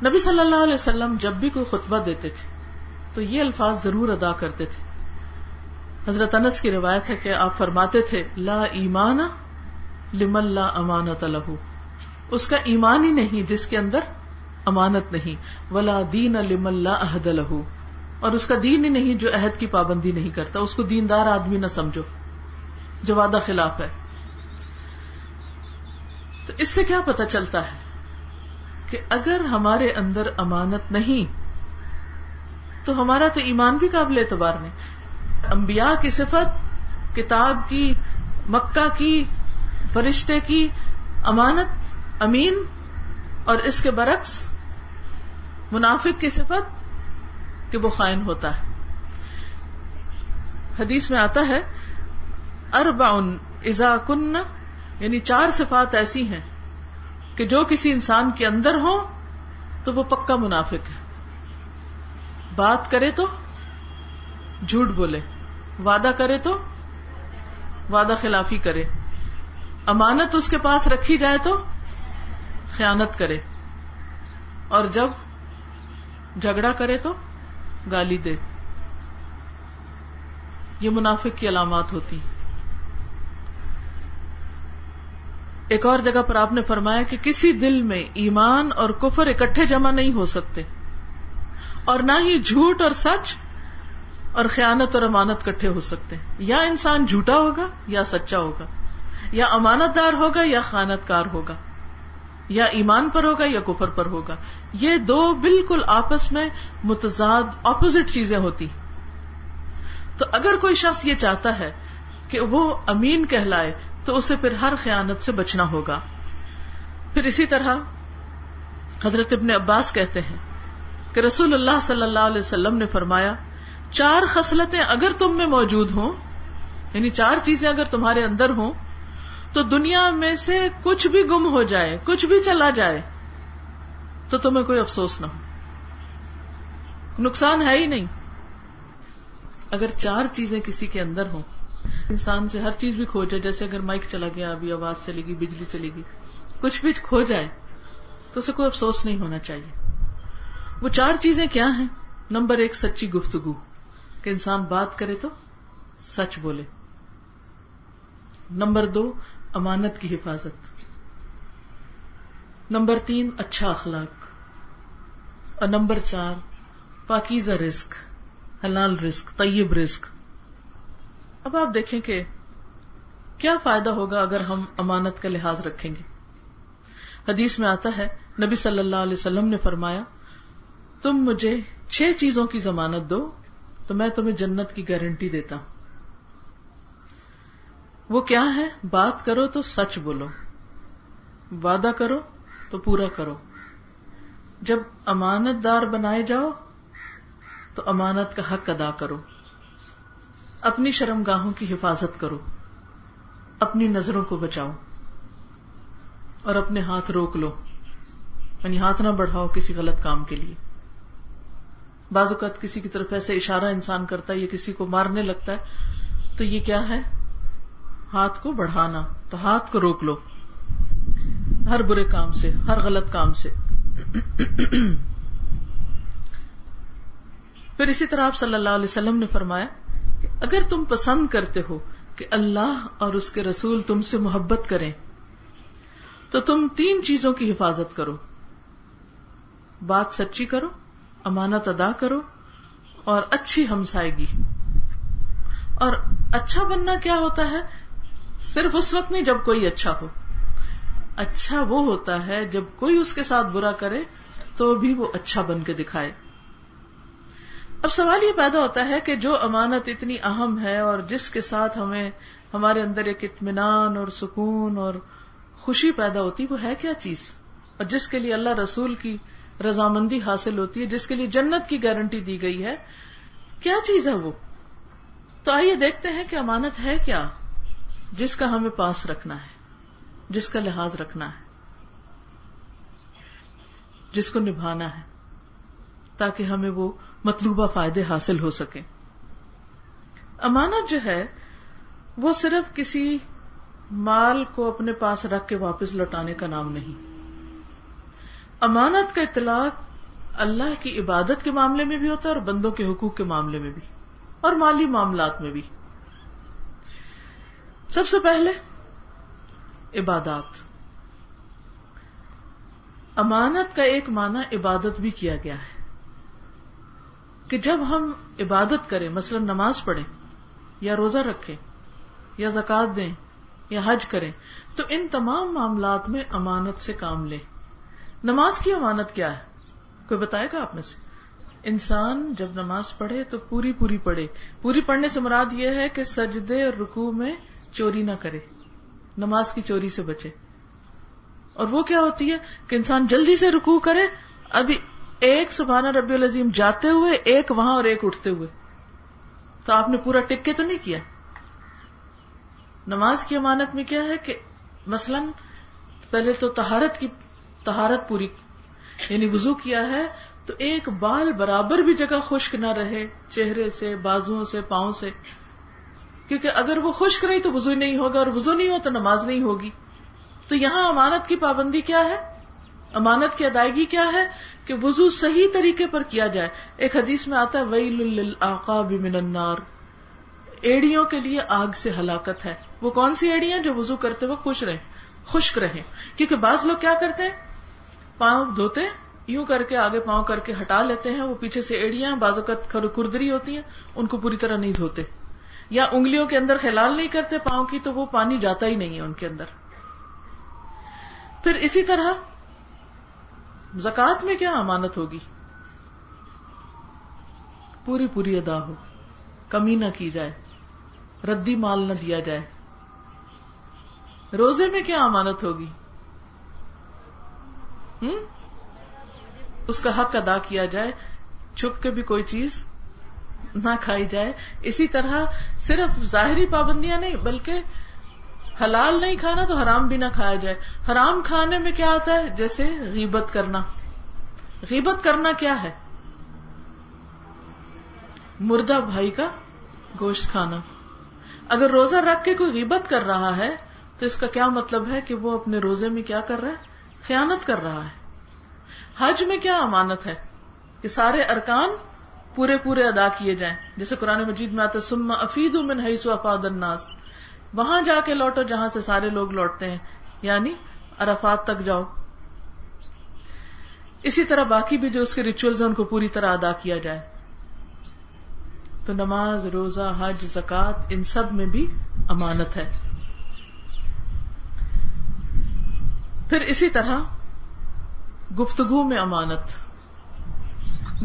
نبی صلی اللہ علیہ وسلم جب بھی کوئی خطبہ دیتے تھے تو یہ الفاظ ضرور ادا کرتے تھے. حضرت انس کی روایت ہے کہ آپ فرماتے تھے لا ایمان لمن لا امانت لہ، اس کا ایمان ہی نہیں جس کے اندر امانت نہیں. ولا دین لمن لا عہد لہ، اور اس کا دین ہی نہیں جو عہد کی پابندی نہیں کرتا. اس کو دیندار آدمی نہ سمجھو جو وعدہ خلاف ہے. تو اس سے کیا پتہ چلتا ہے کہ اگر ہمارے اندر امانت نہیں تو ہمارا تو ایمان بھی قابل اعتبار نہیں. انبیاء کی صفت، کتاب کی، مکہ کی، فرشتے کی امانت امین، اور اس کے برعکس منافق کی صفت کہ وہ خائن ہوتا ہے. حدیث میں آتا ہے اربع اذا کن، یعنی 4 صفات ایسی ہیں کہ جو کسی انسان کے اندر ہو تو وہ پکا منافق ہے. بات کرے تو جھوٹ بولے، وعدہ کرے تو وعدہ خلافی کرے، امانت اس کے پاس رکھی جائے تو خیانت کرے، اور جب جھگڑا کرے تو گالی دے. یہ منافق کی علامات ہوتی. ایک اور جگہ پر آپ نے فرمایا کہ کسی دل میں ایمان اور کفر اکٹھے جمع نہیں ہو سکتے، اور نہ ہی جھوٹ اور سچ اور خیانت اور امانت اکٹھے ہو سکتے. یا انسان جھوٹا ہوگا یا سچا ہوگا، یا امانت دار ہوگا یا خیانت کار ہوگا، یا ایمان پر ہوگا یا کفر پر ہوگا. یہ 2 بالکل آپس میں متضاد اپوزٹ چیزیں ہوتی. تو اگر کوئی شخص یہ چاہتا ہے کہ وہ امین کہلائے تو اسے پھر ہر خیانت سے بچنا ہوگا. پھر اسی طرح حضرت ابن عباس کہتے ہیں کہ رسول اللہ صلی اللہ علیہ وسلم نے فرمایا 4 خصلتیں اگر تم میں موجود ہوں، یعنی 4 چیزیں اگر تمہارے اندر ہوں تو دنیا میں سے کچھ بھی گم ہو جائے، کچھ بھی چلا جائے تو تمہیں کوئی افسوس نہ ہو، نقصان ہے ہی نہیں. اگر 4 چیزیں کسی کے اندر ہوں، انسان سے ہر چیز بھی کھو جائے، جیسے اگر مائک چلا گیا، ابھی آواز چلے گی، بجلی چلے گی، کچھ بھی کھو جائے تو اسے کوئی افسوس نہیں ہونا چاہیے. وہ 4 چیزیں کیا ہیں؟ نمبر 1 سچی گفتگو، کہ انسان بات کرے تو سچ بولے. نمبر 2 امانت کی حفاظت. نمبر 3 اچھا اخلاق. اور نمبر 4 پاکیزہ رزق، حلال رزق، طیب رزق. اب آپ دیکھیں کہ کیا فائدہ ہوگا اگر ہم امانت کا لحاظ رکھیں گے. حدیث میں آتا ہے نبی صلی اللہ علیہ وسلم نے فرمایا تم مجھے 6 چیزوں کی ضمانت دو تو میں تمہیں جنت کی گارنٹی دیتا ہوں. وہ کیا ہے؟ بات کرو تو سچ بولو، وعدہ کرو تو پورا کرو، جب امانت دار بنائے جاؤ تو امانت کا حق ادا کرو، اپنی شرمگاہوں کی حفاظت کرو، اپنی نظروں کو بچاؤ اور اپنے ہاتھ روک لو، یعنی ہاتھ نہ بڑھاؤ کسی غلط کام کے لیے. بعض اوقات کسی کی طرف ایسے اشارہ انسان کرتا ہے یا کسی کو مارنے لگتا ہے تو یہ کیا ہے؟ ہاتھ کو بڑھانا. تو ہاتھ کو روک لو ہر برے کام سے، ہر غلط کام سے. پھر اسی طرح آپ صلی اللہ علیہ وسلم نے فرمایا کہ اگر تم پسند کرتے ہو کہ اللہ اور اس کے رسول تم سے محبت کریں تو تم 3 چیزوں کی حفاظت کرو. بات سچی کرو، امانت ادا کرو اور اچھی ہمسائیگی. اور اچھا بننا کیا ہوتا ہے؟ صرف اس وقت نہیں جب کوئی اچھا ہو. اچھا وہ ہوتا ہے جب کوئی اس کے ساتھ برا کرے تو بھی وہ اچھا بن کے دکھائے. اب سوال یہ پیدا ہوتا ہے کہ جو امانت اتنی اہم ہے اور جس کے ساتھ ہمیں ہمارے اندر ایک اطمینان اور سکون اور خوشی پیدا ہوتی، وہ ہے کیا چیز؟ اور جس کے لیے اللہ رسول کی رضامندی حاصل ہوتی ہے، جس کے لیے جنت کی گارنٹی دی گئی ہے، کیا چیز ہے وہ؟ تو آئیے دیکھتے ہیں کہ امانت ہے کیا جس کا ہمیں پاس رکھنا ہے، جس کا لحاظ رکھنا ہے، جس کو نبھانا ہے تاکہ ہمیں وہ مطلوبہ فائدے حاصل ہو سکیں. امانت جو ہے وہ صرف کسی مال کو اپنے پاس رکھ کے واپس لوٹانے کا نام نہیں. امانت کا اطلاق اللہ کی عبادت کے معاملے میں بھی ہوتا ہے اور بندوں کے حقوق کے معاملے میں بھی اور مالی معاملات میں بھی. سب سے پہلے عبادات. امانت کا ایک معنی عبادت بھی کیا گیا ہے کہ جب ہم عبادت کریں، مثلا نماز پڑھیں یا روزہ رکھیں یا زکوٰۃ دیں یا حج کریں، تو ان تمام معاملات میں امانت سے کام لیں. نماز کی امانت کیا ہے؟ کوئی بتائے گا آپ میں سے؟ انسان جب نماز پڑھے تو پوری پڑھے. پوری پڑھنے سے مراد یہ ہے کہ سجدے اور رکوع میں چوری نہ کرے، نماز کی چوری سے بچے. اور وہ کیا ہوتی ہے کہ انسان جلدی سے رکوع کرے، ابھی ایک سبحان ربی العظیم جاتے ہوئے، ایک وہاں اور ایک اٹھتے ہوئے، تو آپ نے پورا ٹک کے تو نہیں کیا. نماز کی امانت میں کیا ہے کہ مثلا پہلے تو طہارت پوری، یعنی وضو کیا ہے تو ایک بال برابر بھی جگہ خشک نہ رہے، چہرے سے، بازوؤں سے، پاؤں سے، کیونکہ اگر وہ خشک رہی تو وضو نہیں ہوگا اور وضو نہیں ہو تو نماز نہیں ہوگی. تو یہاں امانت کی پابندی کیا ہے؟ امانت کی ادائیگی کیا ہے کہ وضو صحیح طریقے پر کیا جائے. ایک حدیث میں آتا ہے ویل للعقاب من النار، ایڑیوں کے لیے آگ سے ہلاکت ہے. وہ کون سی ایڑیاں؟ جو وضو کرتے وقت خشک رہیں. کیونکہ بعض لوگ کیا کرتے ہیں، پاؤں دھوتے یوں کر کے آگے پاؤں کر کے ہٹا لیتے ہیں، وہ پیچھے سے ایڑیاں بعض اوقات کردری ہوتی ہیں، ان کو پوری طرح نہیں دھوتے، یا انگلیوں کے اندر خلال نہیں کرتے پاؤں کی تو وہ پانی جاتا ہی نہیں ہے ان کے اندر. پھر اسی طرح زکوٰۃ میں کیا امانت ہوگی؟ پوری ادا ہو، کمی نہ کی جائے، ردی مال نہ دیا جائے. روزے میں کیا امانت ہوگی؟ اس کا حق ادا کیا جائے، چھپ کے بھی کوئی چیز نہ کھائی جائے. اسی طرح صرف ظاہری پابندیاں نہیں بلکہ حلال نہیں کھانا تو حرام بھی نہ کھایا جائے. حرام کھانے میں کیا آتا ہے؟ جیسے غیبت کرنا. غیبت کرنا کیا ہے؟ مردہ بھائی کا گوشت کھانا. اگر روزہ رکھ کے کوئی غیبت کر رہا ہے تو اس کا کیا مطلب ہے کہ وہ اپنے روزے میں کیا کر رہا ہے؟ خیانت کر رہا ہے. حج میں کیا امانت ہے؟ کہ سارے ارکان پورے ادا کیے جائیں. جیسے قرآن مجید میں آتا ہے ثم افیدوا من حیث افاض الناس، وہاں جا کے لوٹو جہاں سے سارے لوگ لوٹتے ہیں، یعنی عرفات تک جاؤ. اسی طرح باقی بھی جو اس کے ریچولز ہیں ان کو پوری طرح ادا کیا جائے. تو نماز، روزہ، حج، زکوٰۃ، ان سب میں بھی امانت ہے. پھر اسی طرح گفتگو میں امانت.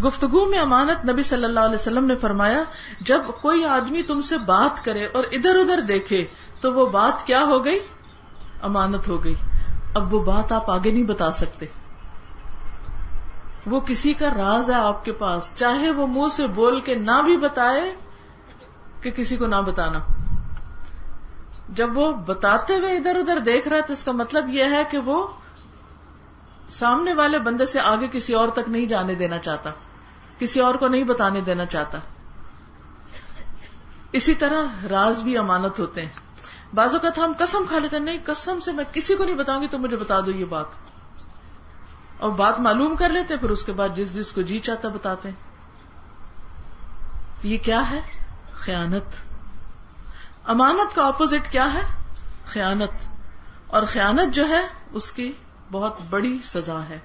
گفتگو میں امانت، نبی صلی اللہ علیہ وسلم نے فرمایا جب کوئی آدمی تم سے بات کرے اور ادھر ادھر دیکھے تو وہ بات کیا ہو گئی؟ امانت ہو گئی. اب وہ بات آپ آگے نہیں بتا سکتے، وہ کسی کا راز ہے آپ کے پاس، چاہے وہ منہ سے بول کے نہ بھی بتائے کہ کسی کو نہ بتانا. جب وہ بتاتے ہوئے ادھر ادھر دیکھ رہا ہے تو اس کا مطلب یہ ہے کہ وہ سامنے والے بندے سے آگے کسی اور تک نہیں جانے دینا چاہتا، کسی اور کو نہیں بتانے دینا چاہتا. اسی طرح راز بھی امانت ہوتے ہیں. بعض اوقات ہم قسم کھا لیتے ہیں نہیں قسم سے میں کسی کو نہیں بتاؤں گی، تو مجھے بتا دو یہ بات، اور بات معلوم کر لیتے، پھر اس کے بعد جس کو جی چاہتا بتاتے ہیں. تو یہ کیا ہے؟ خیانت. امانت کا اپوزٹ کیا ہے؟ خیانت. اور خیانت جو ہے اس کی بہت بڑی سزا ہے.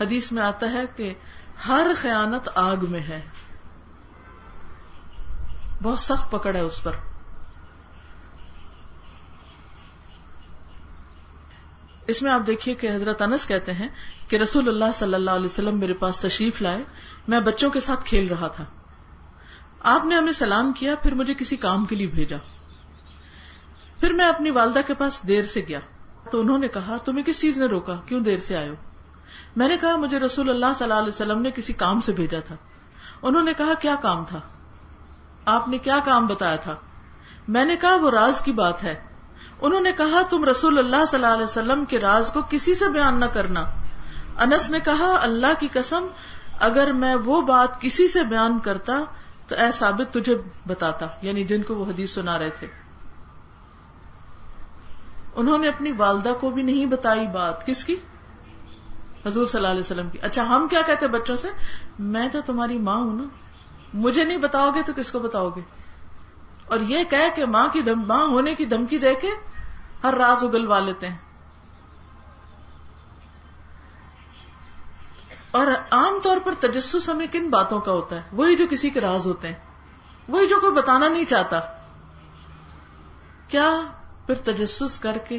حدیث میں آتا ہے کہ ہر خیانت آگ میں ہے، بہت سخت پکڑ ہے اس پر. اس میں آپ دیکھیے کہ حضرت انس کہتے ہیں کہ رسول اللہ صلی اللہ علیہ وسلم میرے پاس تشریف لائے، میں بچوں کے ساتھ کھیل رہا تھا. آپ نے ہمیں سلام کیا، پھر مجھے کسی کام کے لیے بھیجا. پھر میں اپنی والدہ کے پاس دیر سے گیا تو انہوں نے کہا تمہیں کس چیز نے روکا، کیوں دیر سے آئے ہو؟ میں نے کہا مجھے رسول اللہ صلی اللہ علیہ وسلم نے کسی کام سے بھیجا تھا. انہوں نے کہا کیا کام تھا؟ آپ نے کیا کام بتایا تھا؟ میں نے کہا وہ راز کی بات ہے. انہوں نے کہا تم رسول اللہ صلی اللہ علیہ وسلم کے راز کو کسی سے بیان نہ کرنا. انس نے کہا اللہ کی قسم اگر میں وہ بات کسی سے بیان کرتا تو اے ثابت تجھے بتاتا، یعنی جن کو وہ حدیث سنا رہے تھے. انہوں نے اپنی والدہ کو بھی نہیں بتائی بات، کس کی؟ حضور صلی اللہ علیہ وسلم کی. اچھا ہم کیا کہتے بچوں سے؟ میں تو تمہاری ماں ہوں نا، مجھے نہیں بتاؤ گے تو کس کو بتاؤ گے؟ اور یہ کہہ کہ ماں ہونے کی دھمکی دے کے ہر راز اگلوا لیتے ہیں. اور عام طور پر تجسس ہمیں کن باتوں کا ہوتا ہے؟ وہی جو کسی کے راز ہوتے ہیں، وہی جو کوئی بتانا نہیں چاہتا. کیا پھر تجسس کر کے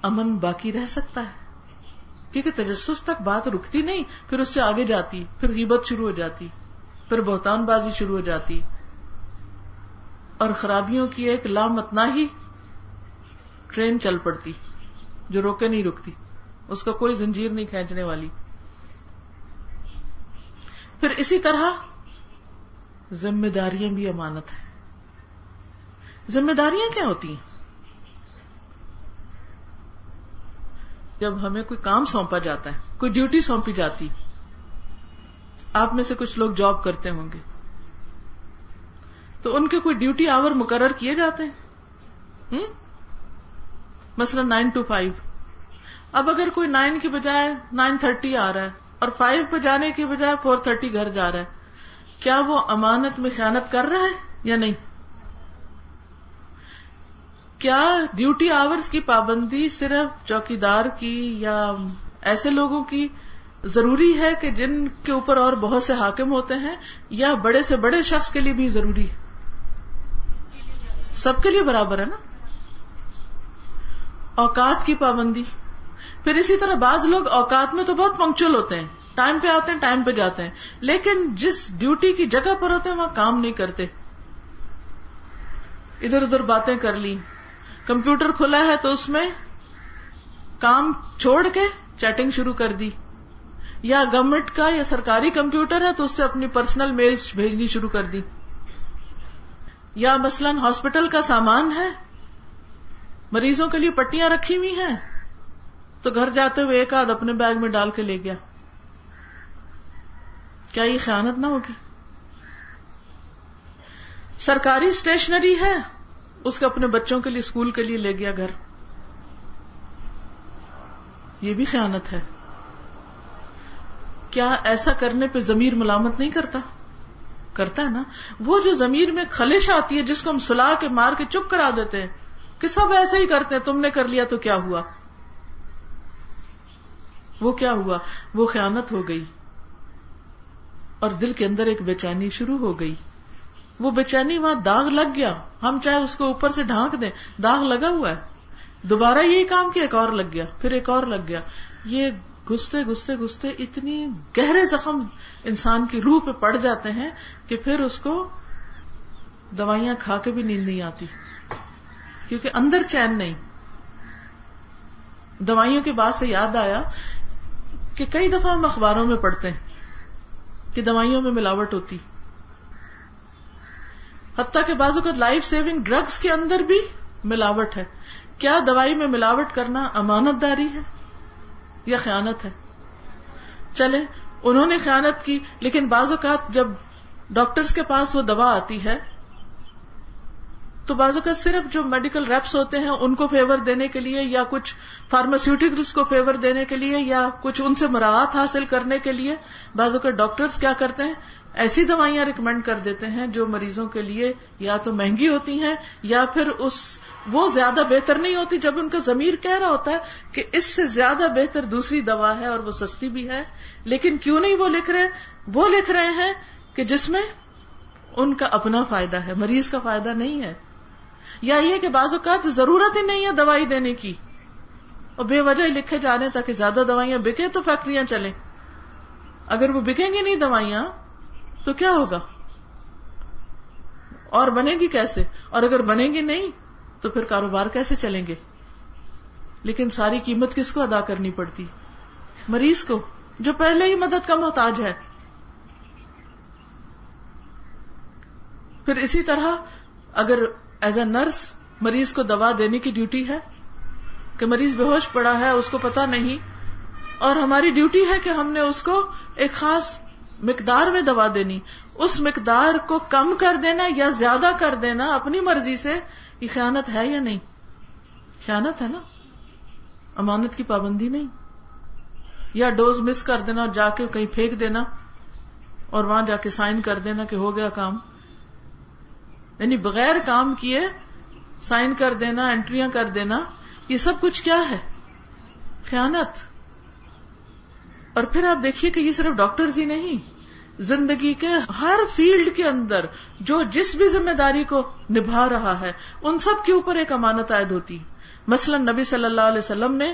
امن باقی رہ سکتا ہے؟ کیونکہ تجسس تک بات رکتی نہیں، پھر اس سے آگے جاتی، پھر غیبت شروع ہو جاتی، پھر بہتان بازی شروع ہو جاتی، اور خرابیوں کی ایک لامتناہی ٹرین چل پڑتی جو روکے نہیں رکتی، اس کا کوئی زنجیر نہیں کھینچنے والی. پھر اسی طرح ذمہ داریاں بھی امانت ہے. ذمہ داریاں کیا ہوتی ہیں؟ جب ہمیں کوئی کام سونپا جاتا ہے، کوئی ڈیوٹی سونپی جاتی، آپ میں سے کچھ لوگ جاب کرتے ہوں گے تو ان کے کوئی ڈیوٹی آور مقرر کیے جاتے ہیں، مثلا 9 to 5. اب اگر کوئی 9 کی بجائے 9:30 آ رہا ہے اور 5 پہ جانے کی بجائے 4:30 گھر جا رہا ہے، کیا وہ امانت میں خیانت کر رہا ہے یا نہیں؟ کیا ڈیوٹی آورز کی پابندی صرف چوکیدار کی یا ایسے لوگوں کی ضروری ہے کہ جن کے اوپر اور بہت سے حاکم ہوتے ہیں، یا بڑے سے بڑے شخص کے لیے بھی ضروری ہے؟ سب کے لیے برابر ہے نا. اوقات کی پابندی. پھر اسی طرح بعض لوگ اوقات میں تو بہت پنکچوئل ہوتے ہیں، ٹائم پہ آتے ہیں، ٹائم پہ جاتے ہیں، لیکن جس ڈیوٹی کی جگہ پر ہوتے ہیں وہاں کام نہیں کرتے، ادھر ادھر باتیں کر لی. کمپیوٹر کھلا ہے تو اس میں کام چھوڑ کے چیٹنگ شروع کر دی، یا گورنمنٹ کا یا سرکاری کمپیوٹر ہے تو اس سے اپنی پرسنل میلز بھیجنی شروع کر دی. یا مثلا ہاسپٹل کا سامان ہے، مریضوں کے لیے پٹیاں رکھی ہوئی ہیں تو گھر جاتے ہوئے ایک آدھ اپنے بیگ میں ڈال کے لے گیا. کیا یہ خیانت نہ ہوگی؟ سرکاری اسٹیشنری ہے، اس کے اپنے بچوں کے لیے اسکول کے لیے لے گیا گھر، یہ بھی خیانت ہے. کیا ایسا کرنے پہ ضمیر ملامت نہیں کرتا؟ کرتا ہے نا. وہ جو ضمیر میں خلش آتی ہے جس کو ہم سلا کے مار کے چپ کرا دیتے ہیں کہ سب ایسا ہی کرتے ہیں، تم نے کر لیا تو کیا ہوا؟ وہ کیا ہوا؟ وہ خیانت ہو گئی، اور دل کے اندر ایک بے چینی شروع ہو گئی. وہ بے چینی وہاں داغ لگ گیا، ہم چاہے اس کو اوپر سے ڈھانک دیں، داغ لگا ہوا ہے. دوبارہ یہی کام کیا، ایک اور لگ گیا، پھر ایک اور لگ گیا. یہ گھستے گھستے گھستے اتنی گہرے زخم انسان کی روح پہ پڑ جاتے ہیں کہ پھر اس کو دوائیاں کھا کے بھی نیند نہیں آتی، کیونکہ اندر چین نہیں. دوائیوں کے بعد سے یاد آیا کہ کئی دفعہ ہم اخباروں میں پڑھتے ہیں کہ دوائیوں میں ملاوٹ ہوتی، حتیٰ کہ بعض اوقات لائف سیونگ ڈرگز کے اندر بھی ملاوٹ ہے. کیا دوائی میں ملاوٹ کرنا امانت داری ہے یا خیانت ہے؟ چلیں انہوں نے خیانت کی، لیکن بعض اوقات جب ڈاکٹرز کے پاس وہ دوا آتی ہے تو بعض اوقات صرف جو میڈیکل ریپس ہوتے ہیں ان کو فیور دینے کے لیے، یا کچھ فارماسیوٹیکلز کو فیور دینے کے لیے، یا کچھ ان سے مراعات حاصل کرنے کے لیے بعض اوقات ڈاکٹرز کیا کرتے ہیں، ایسی دوائیاں ریکمینڈ کر دیتے ہیں جو مریضوں کے لیے یا تو مہنگی ہوتی ہیں یا پھر وہ زیادہ بہتر نہیں ہوتی، جب ان کا ضمیر کہہ رہا ہوتا ہے کہ اس سے زیادہ بہتر دوسری دوا ہے اور وہ سستی بھی ہے. لیکن کیوں نہیں وہ لکھ رہے؟ وہ لکھ رہے ہیں کہ جس میں ان کا اپنا فائدہ ہے، مریض کا فائدہ نہیں ہے. یا یہ کہ بعض اوقات ضرورت ہی نہیں ہے دوائی دینے کی اور بے وجہ ہی لکھے جا رہے ہیں تاکہ زیادہ دوائیاں بکے تو فیکٹریاں چلیں. اگر وہ بکیں گی نہیں دوائیاں تو کیا ہوگا اور بنے گی کیسے؟ اور اگر بنے گی نہیں تو پھر کاروبار کیسے چلیں گے؟ لیکن ساری قیمت کس کو ادا کرنی پڑتی؟ مریض کو، جو پہلے ہی مدد کا محتاج ہے. پھر اسی طرح اگر ایز اے نرس مریض کو دوا دینے کی ڈیوٹی ہے کہ مریض بے ہوش پڑا ہے، اس کو پتا نہیں، اور ہماری ڈیوٹی ہے کہ ہم نے اس کو ایک خاص مقدار میں دوا دینی، اس مقدار کو کم کر دینا یا زیادہ کر دینا اپنی مرضی سے، یہ خیانت ہے یا نہیں؟ خیانت ہے نا، امانت کی پابندی نہیں. یا ڈوز مس کر دینا اور جا کے کہیں پھینک دینا اور وہاں جا کے سائن کر دینا کہ ہو گیا کام، یعنی بغیر کام کیے سائن کر دینا، انٹریاں کر دینا، یہ سب کچھ کیا ہے؟ خیانت. اور پھر آپ دیکھیے کہ یہ صرف ڈاکٹرز ہی نہیں، زندگی کے ہر فیلڈ کے اندر جو جس بھی ذمہ داری کو نبھا رہا ہے ان سب کے اوپر ایک امانت عائد ہوتی. مثلا نبی صلی اللہ علیہ وسلم نے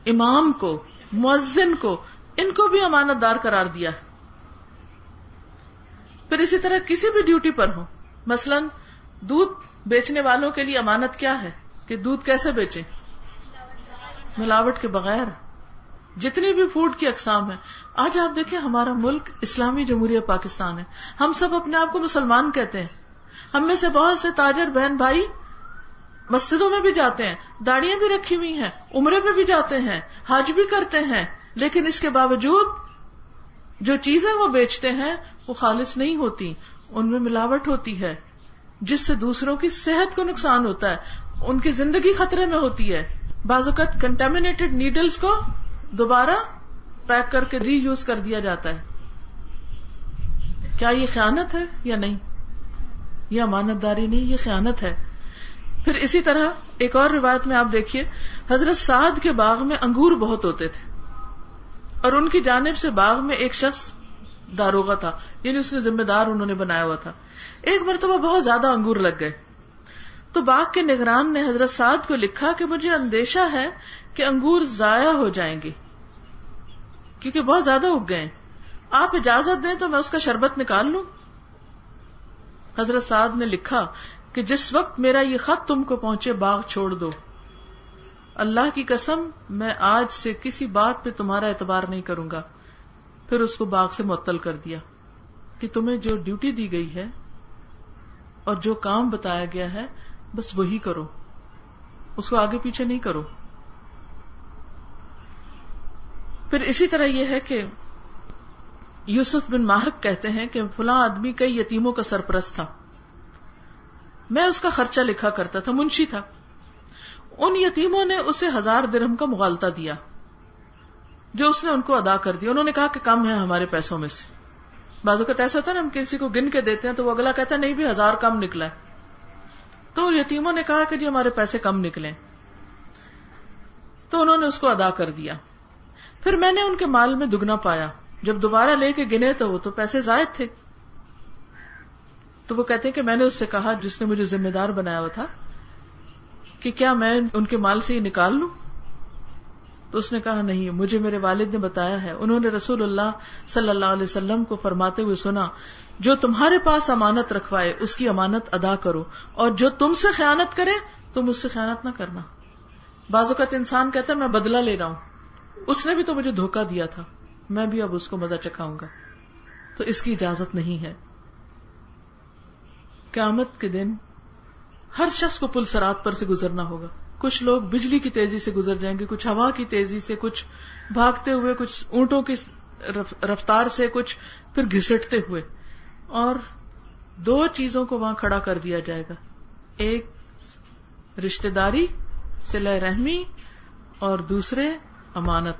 امام کو، مؤذن کو، ان کو بھی امانت دار قرار دیا ہے. پھر اسی طرح کسی بھی ڈیوٹی پر ہو، مثلا دودھ بیچنے والوں کے لیے امانت کیا ہے کہ دودھ کیسے بیچیں؟ ملاوٹ کے بغیر. جتنی بھی فوڈ کی اقسام ہیں، آج آپ دیکھیں ہمارا ملک اسلامی جمہوریہ پاکستان ہے، ہم سب اپنے آپ کو مسلمان کہتے ہیں، ہم میں سے بہت سے تاجر بہن بھائی مسجدوں میں بھی جاتے ہیں، داڑیاں بھی رکھی ہوئی ہیں، عمرے پہ بھی جاتے ہیں، حج بھی کرتے ہیں، لیکن اس کے باوجود جو چیزیں وہ بیچتے ہیں وہ خالص نہیں ہوتی، ان میں ملاوٹ ہوتی ہے جس سے دوسروں کی صحت کو نقصان ہوتا ہے، ان کی زندگی خطرے میں ہوتی ہے. بعض اوقات کنٹامینیٹڈ نیڈلز کو دوبارہ پیک کر کے ری یوز کر دیا جاتا ہے. کیا یہ خیانت ہے یا نہیں؟ یہ امانت داری نہیں، یہ خیانت ہے. پھر اسی طرح ایک اور روایت میں آپ دیکھیے، حضرت سعد کے باغ میں انگور بہت ہوتے تھے اور ان کی جانب سے باغ میں ایک شخص داروغہ تھا، یعنی اس نے ذمہ دار انہوں نے بنایا ہوا تھا. ایک مرتبہ بہت زیادہ انگور لگ گئے تو باغ کے نگران نے حضرت سعد کو لکھا کہ مجھے اندیشہ ہے کہ انگور ضائع ہو جائیں گے کیونکہ بہت زیادہ اگ گئے، آپ اجازت دیں تو میں اس کا شربت نکال لوں. حضرت سعد نے لکھا کہ جس وقت میرا یہ خط تم کو پہنچے باغ چھوڑ دو، اللہ کی قسم میں آج سے کسی بات پہ تمہارا اعتبار نہیں کروں گا. پھر اس کو باغ سے معطل کر دیا کہ تمہیں جو ڈیوٹی دی گئی ہے اور جو کام بتایا گیا ہے بس وہی کرو، اس کو آگے پیچھے نہیں کرو. پھر اسی طرح یہ ہے کہ یوسف بن ماہک کہتے ہیں کہ فلاں آدمی کئی یتیموں کا سرپرست تھا، میں اس کا خرچہ لکھا کرتا تھا، منشی تھا. ان یتیموں نے اسے 1000 درہم کا مغالطہ دیا جو اس نے ان کو ادا کر دیا. انہوں نے کہا کہ کم ہے ہمارے پیسوں میں سے. بعض اوقات ایسا ہوتا ہے نا، ہم کسی کو گن کے دیتے ہیں تو وہ اگلا کہتا ہے نہیں بھی 1000 کم نکلا ہے. تو یتیموں نے کہا کہ جی ہمارے پیسے کم نکلے، تو انہوں نے اس کو ادا کر دیا. پھر میں نے ان کے مال میں دگنا پایا، جب دوبارہ لے کے گنے تو وہ تو پیسے زائد تھے. تو وہ کہتے ہیں کہ میں نے اس سے کہا جس نے مجھے ذمہ دار بنایا ہوا تھا کہ کیا میں ان کے مال سے ہی نکال لوں؟ تو اس نے کہا نہیں، مجھے میرے والد نے بتایا ہے، انہوں نے رسول اللہ صلی اللہ علیہ وسلم کو فرماتے ہوئے سنا، جو تمہارے پاس امانت رکھوائے اس کی امانت ادا کرو، اور جو تم سے خیانت کرے تم اس سے خیانت نہ کرنا۔ بعض اوقات انسان کہتا ہے میں بدلہ لے رہا ہوں، اس نے بھی تو مجھے دھوکہ دیا تھا، میں بھی اب اس کو مزہ چکھاؤں گا، تو اس کی اجازت نہیں ہے۔ قیامت کے دن ہر شخص کو پل صراط پر سے گزرنا ہوگا۔ کچھ لوگ بجلی کی تیزی سے گزر جائیں گے، کچھ ہوا کی تیزی سے، کچھ بھاگتے ہوئے، کچھ اونٹوں کی رفتار سے، کچھ پھر گھسٹتے ہوئے، اور دو چیزوں کو وہاں کھڑا کر دیا جائے گا، ایک رشتہ داری صلہ رحمی اور دوسرے امانت۔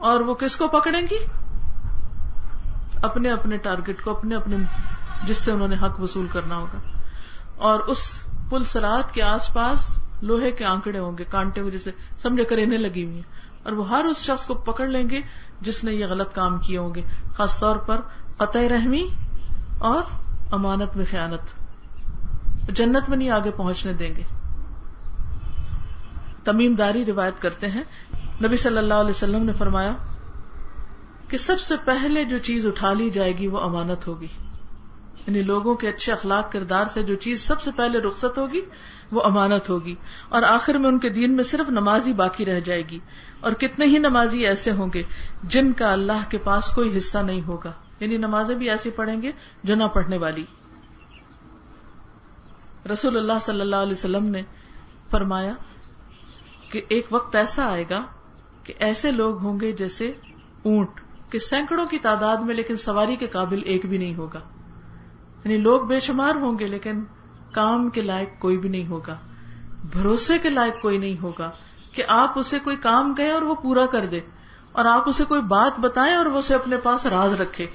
اور وہ کس کو پکڑیں گی؟ اپنے اپنے ٹارگٹ کو، اپنے اپنے جس سے انہوں نے حق وصول کرنا ہوگا۔ اور اس پل صراط کے آس پاس لوہے کے آنکڑے ہوں گے، کانٹے ہوئے، جیسے سمجھے کرینے لگی ہوئی ہیں، اور وہ ہر اس شخص کو پکڑ لیں گے جس نے یہ غلط کام کیے ہوں گے، خاص طور پر قطع رحمی اور امانت میں خیانت۔ جنت میں نہیں آگے پہنچنے دیں گے۔ تمیم داری روایت کرتے ہیں، نبی صلی اللہ علیہ وسلم نے فرمایا کہ سب سے پہلے جو چیز اٹھا لی جائے گی وہ امانت ہوگی، یعنی لوگوں کے اچھے اخلاق کردار سے جو چیز سب سے پہلے رخصت ہوگی وہ امانت ہوگی، اور آخر میں ان کے دین میں صرف نماز ہی باقی رہ جائے گی، اور کتنے ہی نمازی ایسے ہوں گے جن کا اللہ کے پاس کوئی حصہ نہیں ہوگا، یعنی نمازیں بھی ایسی پڑھیں گے جو نہ پڑھنے والی۔ رسول اللہ صلی اللہ علیہ وسلم نے فرمایا کہ ایک وقت ایسا آئے گا کہ ایسے لوگ ہوں گے جیسے اونٹ کہ سینکڑوں کی تعداد میں لیکن سواری کے قابل ایک بھی نہیں ہوگا، یعنی لوگ بے شمار ہوں گے لیکن کام کے لائق کوئی بھی نہیں ہوگا، بھروسے کے لائق کوئی نہیں ہوگا کہ آپ اسے کوئی کام کہیں اور وہ پورا کر دے، اور آپ اسے کوئی بات بتائیں اور وہ اسے اپنے پاس راز رکھے،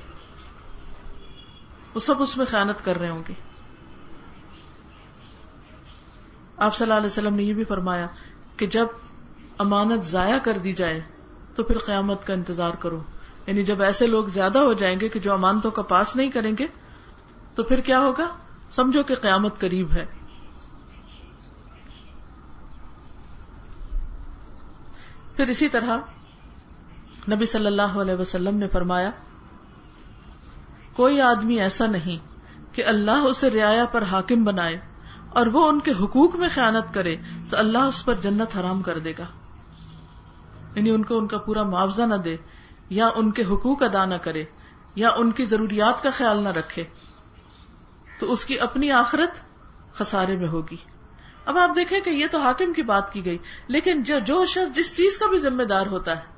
وہ سب اس میں خیانت کر رہے ہوں گے۔ آپ صلی اللہ علیہ وسلم نے یہ بھی فرمایا کہ جب امانت ضائع کر دی جائے تو پھر قیامت کا انتظار کرو، یعنی جب ایسے لوگ زیادہ ہو جائیں گے کہ جو امانتوں کا پاس نہیں کریں گے تو پھر کیا ہوگا؟ سمجھو کہ قیامت قریب ہے۔ پھر اسی طرح نبی صلی اللہ علیہ وسلم نے فرمایا کوئی آدمی ایسا نہیں کہ اللہ اسے رعایا پر حاکم بنائے اور وہ ان کے حقوق میں خیانت کرے تو اللہ اس پر جنت حرام کر دے گا، یعنی ان کو ان کا پورا معاوضہ نہ دے، یا ان کے حقوق ادا نہ کرے، یا ان کی ضروریات کا خیال نہ رکھے، تو اس کی اپنی آخرت خسارے میں ہوگی۔ اب آپ دیکھیں کہ یہ تو حاکم کی بات کی گئی، لیکن جو شخص جس چیز کا بھی ذمہ دار ہوتا ہے،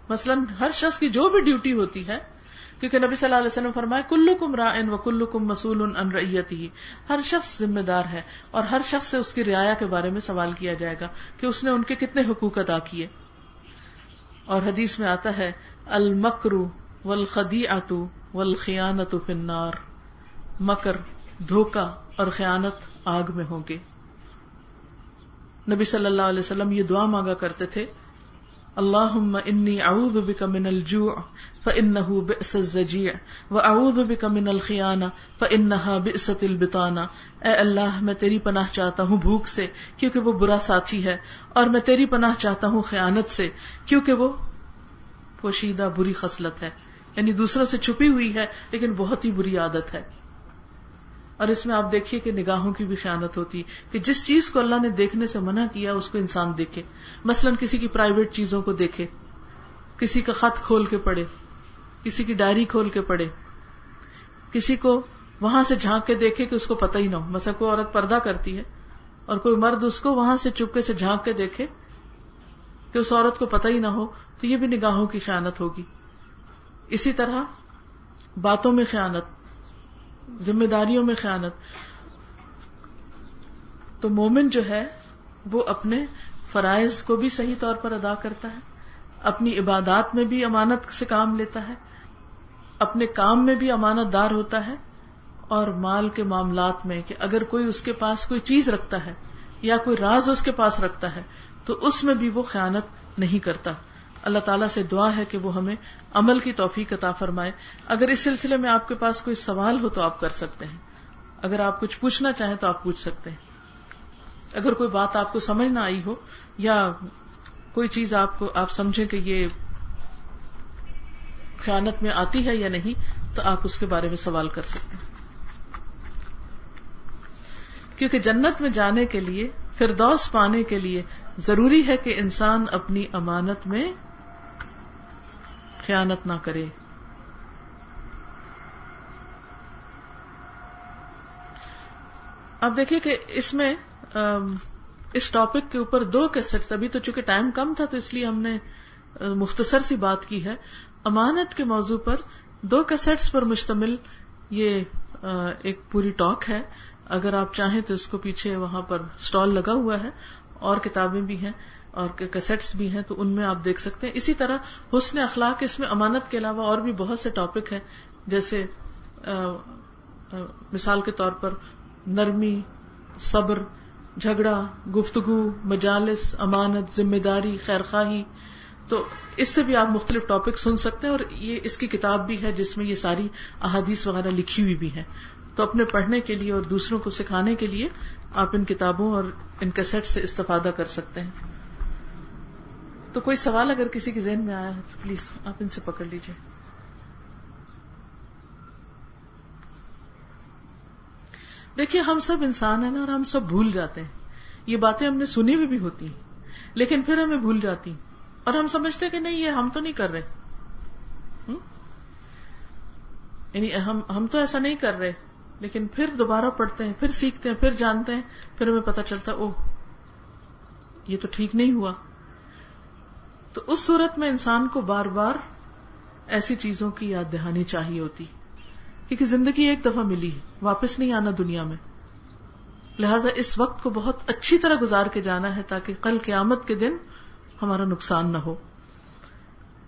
مثلا ہر شخص کی جو بھی ڈیوٹی ہوتی ہے، کیونکہ نبی صلی اللہ علیہ وسلم فرمایا کلکم راعٍ وکلکم مسئول عن رعیتہ، ہر شخص ذمہ دار ہے اور ہر شخص سے اس کی رعایا کے بارے میں سوال کیا جائے گا کہ اس نے ان کے کتنے حقوق ادا کیے۔ اور حدیث میں آتا ہے المکر والخدیعۃ والخیانۃ فی النار، مکر، دھوکہ اور خیانت آگ میں ہوں گے۔ نبی صلی اللہ علیہ وسلم یہ دعا مانگا کرتے تھے، اللہم انی اعوذ بک من الجوع فإنہ بئس الضجیع واعوذ بک من الخیانہ فإنہا بئست البطانہ، اے اللہ میں تیری پناہ چاہتا ہوں بھوک سے کیونکہ وہ برا ساتھی ہے، اور میں تیری پناہ چاہتا ہوں خیانت سے کیونکہ وہ پوشیدہ بری خصلت ہے، یعنی دوسروں سے چھپی ہوئی ہے لیکن بہت ہی بری عادت ہے۔ اور اس میں آپ دیکھیے کہ نگاہوں کی بھی خیانت ہوتی ہے کہ جس چیز کو اللہ نے دیکھنے سے منع کیا اس کو انسان دیکھے، مثلا کسی کی پرائیویٹ چیزوں کو دیکھے، کسی کا خط کھول کے پڑھے، کسی کی ڈائری کھول کے پڑھے، کسی کو وہاں سے جھانک کے دیکھے کہ اس کو پتہ ہی نہ ہو، مثلا کوئی عورت پردہ کرتی ہے اور کوئی مرد اس کو وہاں سے چپکے سے جھانک کے دیکھے کہ اس عورت کو پتہ ہی نہ ہو، تو یہ بھی نگاہوں کی خیانت ہوگی۔ اسی طرح باتوں میں خیانت، ذمہ داریوں میں خیانت۔ تو مومن جو ہے وہ اپنے فرائض کو بھی صحیح طور پر ادا کرتا ہے، اپنی عبادات میں بھی امانت سے کام لیتا ہے، اپنے کام میں بھی امانت دار ہوتا ہے، اور مال کے معاملات میں کہ اگر کوئی اس کے پاس کوئی چیز رکھتا ہے یا کوئی راز اس کے پاس رکھتا ہے تو اس میں بھی وہ خیانت نہیں کرتا۔ اللہ تعالیٰ سے دعا ہے کہ وہ ہمیں عمل کی توفیق عطا فرمائے۔ اگر اس سلسلے میں آپ کے پاس کوئی سوال ہو تو آپ کر سکتے ہیں، اگر آپ کچھ پوچھنا چاہیں تو آپ پوچھ سکتے ہیں۔ اگر کوئی بات آپ کو سمجھ نہ آئی ہو یا کوئی چیز آپ سمجھیں کہ یہ خیانت میں آتی ہے یا نہیں، تو آپ اس کے بارے میں سوال کر سکتے ہیں. کیونکہ جنت میں جانے کے لیے، فردوس پانے کے لیے ضروری ہے کہ انسان اپنی امانت میں خیانت نہ کرے. اب دیکھیے کہ اس میں اس ٹاپک کے اوپر 2 کیسٹس، ابھی تو چونکہ ٹائم کم تھا تو اس لیے ہم نے مختصر سی بات کی ہے. امانت کے موضوع پر 2 کیسٹس پر مشتمل یہ ایک پوری ٹاک ہے. اگر آپ چاہیں تو اس کو پیچھے وہاں پر سٹال لگا ہوا ہے، اور کتابیں بھی ہیں اور کیسٹس بھی ہیں، تو ان میں آپ دیکھ سکتے ہیں. اسی طرح حسن اخلاق، اس میں امانت کے علاوہ اور بھی بہت سے ٹاپک ہیں، جیسے مثال کے طور پر نرمی، صبر، جھگڑا، گفتگو، مجالس، امانت، ذمہ داری، خیرخواہی. تو اس سے بھی آپ مختلف ٹاپک سن سکتے ہیں، اور یہ اس کی کتاب بھی ہے جس میں یہ ساری احادیث وغیرہ لکھی ہوئی بھی ہیں. تو اپنے پڑھنے کے لیے اور دوسروں کو سکھانے کے لیے آپ ان کتابوں اور ان کیسٹ سے استفادہ کر سکتے ہیں. تو کوئی سوال اگر کسی کے ذہن میں آیا ہے تو پلیز آپ ان سے پکڑ لیجئے. دیکھیے ہم سب انسان ہیں نا، اور ہم سب بھول جاتے ہیں. یہ باتیں ہم نے سنی ہوئی بھی ہوتی ہیں لیکن پھر ہمیں بھول جاتی ہیں، اور ہم سمجھتے ہیں کہ نہیں یہ ہم تو نہیں کر رہے، یعنی ہم تو ایسا نہیں کر رہے، لیکن پھر دوبارہ پڑھتے ہیں، پھر سیکھتے ہیں، پھر جانتے ہیں، پھر ہمیں پتہ چلتا ہے اوہ یہ تو ٹھیک نہیں ہوا. تو اس صورت میں انسان کو بار بار ایسی چیزوں کی یاد دہانی چاہیے ہوتی، کیونکہ زندگی ایک دفعہ ملی ہے، واپس نہیں آنا دنیا میں. لہٰذا اس وقت کو بہت اچھی طرح گزار کے جانا ہے تاکہ کل قیامت کے دن ہمارا نقصان نہ ہو.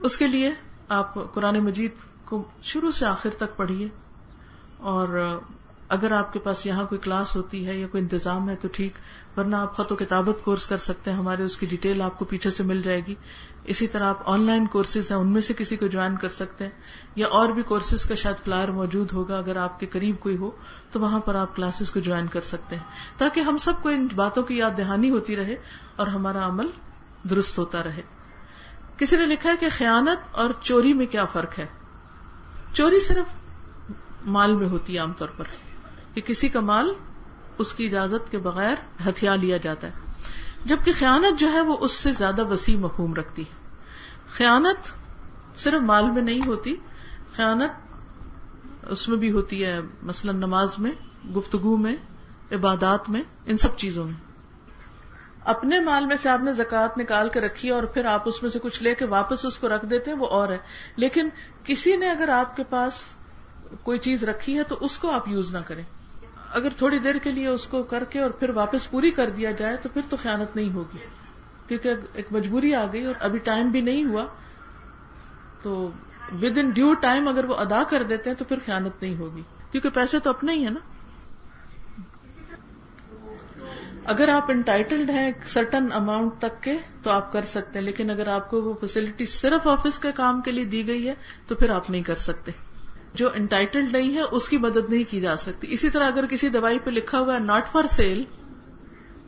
اس کے لیے آپ قرآن مجید کو شروع سے آخر تک پڑھیے، اور اگر آپ کے پاس یہاں کوئی کلاس ہوتی ہے یا کوئی انتظام ہے تو ٹھیک، ورنہ آپ خط و کتابت کورس کر سکتے ہیں ہمارے، اس کی ڈیٹیل آپ کو پیچھے سے مل جائے گی. اسی طرح آپ آن لائن کورسز ہیں ان میں سے کسی کو جوائن کر سکتے ہیں، یا اور بھی کورسز کا شاید فلائر موجود ہوگا، اگر آپ کے قریب کوئی ہو تو وہاں پر آپ کلاسز کو جوائن کر سکتے ہیں، تاکہ ہم سب کو ان باتوں کی یاد دہانی ہوتی رہے اور ہمارا عمل درست ہوتا رہے. کسی نے لکھا ہے کہ خیانت اور چوری میں کیا فرق ہے. چوری صرف مال میں ہوتی ہے عام طور پر، کہ کسی کا مال اس کی اجازت کے بغیر ہتھیا لیا جاتا ہے، جبکہ خیانت جو ہے وہ اس سے زیادہ وسیع مفہوم رکھتی ہے. خیانت صرف مال میں نہیں ہوتی، خیانت اس میں بھی ہوتی ہے، مثلا نماز میں، گفتگو میں، عبادات میں، ان سب چیزوں میں. اپنے مال میں سے آپ نے زکوٰۃ نکال کے رکھی اور پھر آپ اس میں سے کچھ لے کے واپس اس کو رکھ دیتے ہیں، وہ اور ہے. لیکن کسی نے اگر آپ کے پاس کوئی چیز رکھی ہے تو اس کو آپ یوز نہ کریں. اگر تھوڑی دیر کے لیے اس کو کر کے اور پھر واپس پوری کر دیا جائے تو پھر تو خیانت نہیں ہوگی، کیونکہ ایک مجبوری آ گئی اور ابھی ٹائم بھی نہیں ہوا، تو ود ان ڈیو ٹائم اگر وہ ادا کر دیتے ہیں تو پھر خیانت نہیں ہوگی، کیونکہ پیسے تو اپنے ہی ہیں نا. اگر آپ انٹائٹلڈ ہیں سرٹن اماؤنٹ تک کے تو آپ کر سکتے ہیں، لیکن اگر آپ کو وہ فیسلٹی صرف آفس کے کام کے لیے دی گئی ہے تو پھر آپ نہیں کر سکتے. جو انٹائٹلڈ نہیں ہے اس کی مدد نہیں کی جا سکتی. اسی طرح اگر کسی دوائی پہ لکھا ہوا ہے ناٹ فار سیل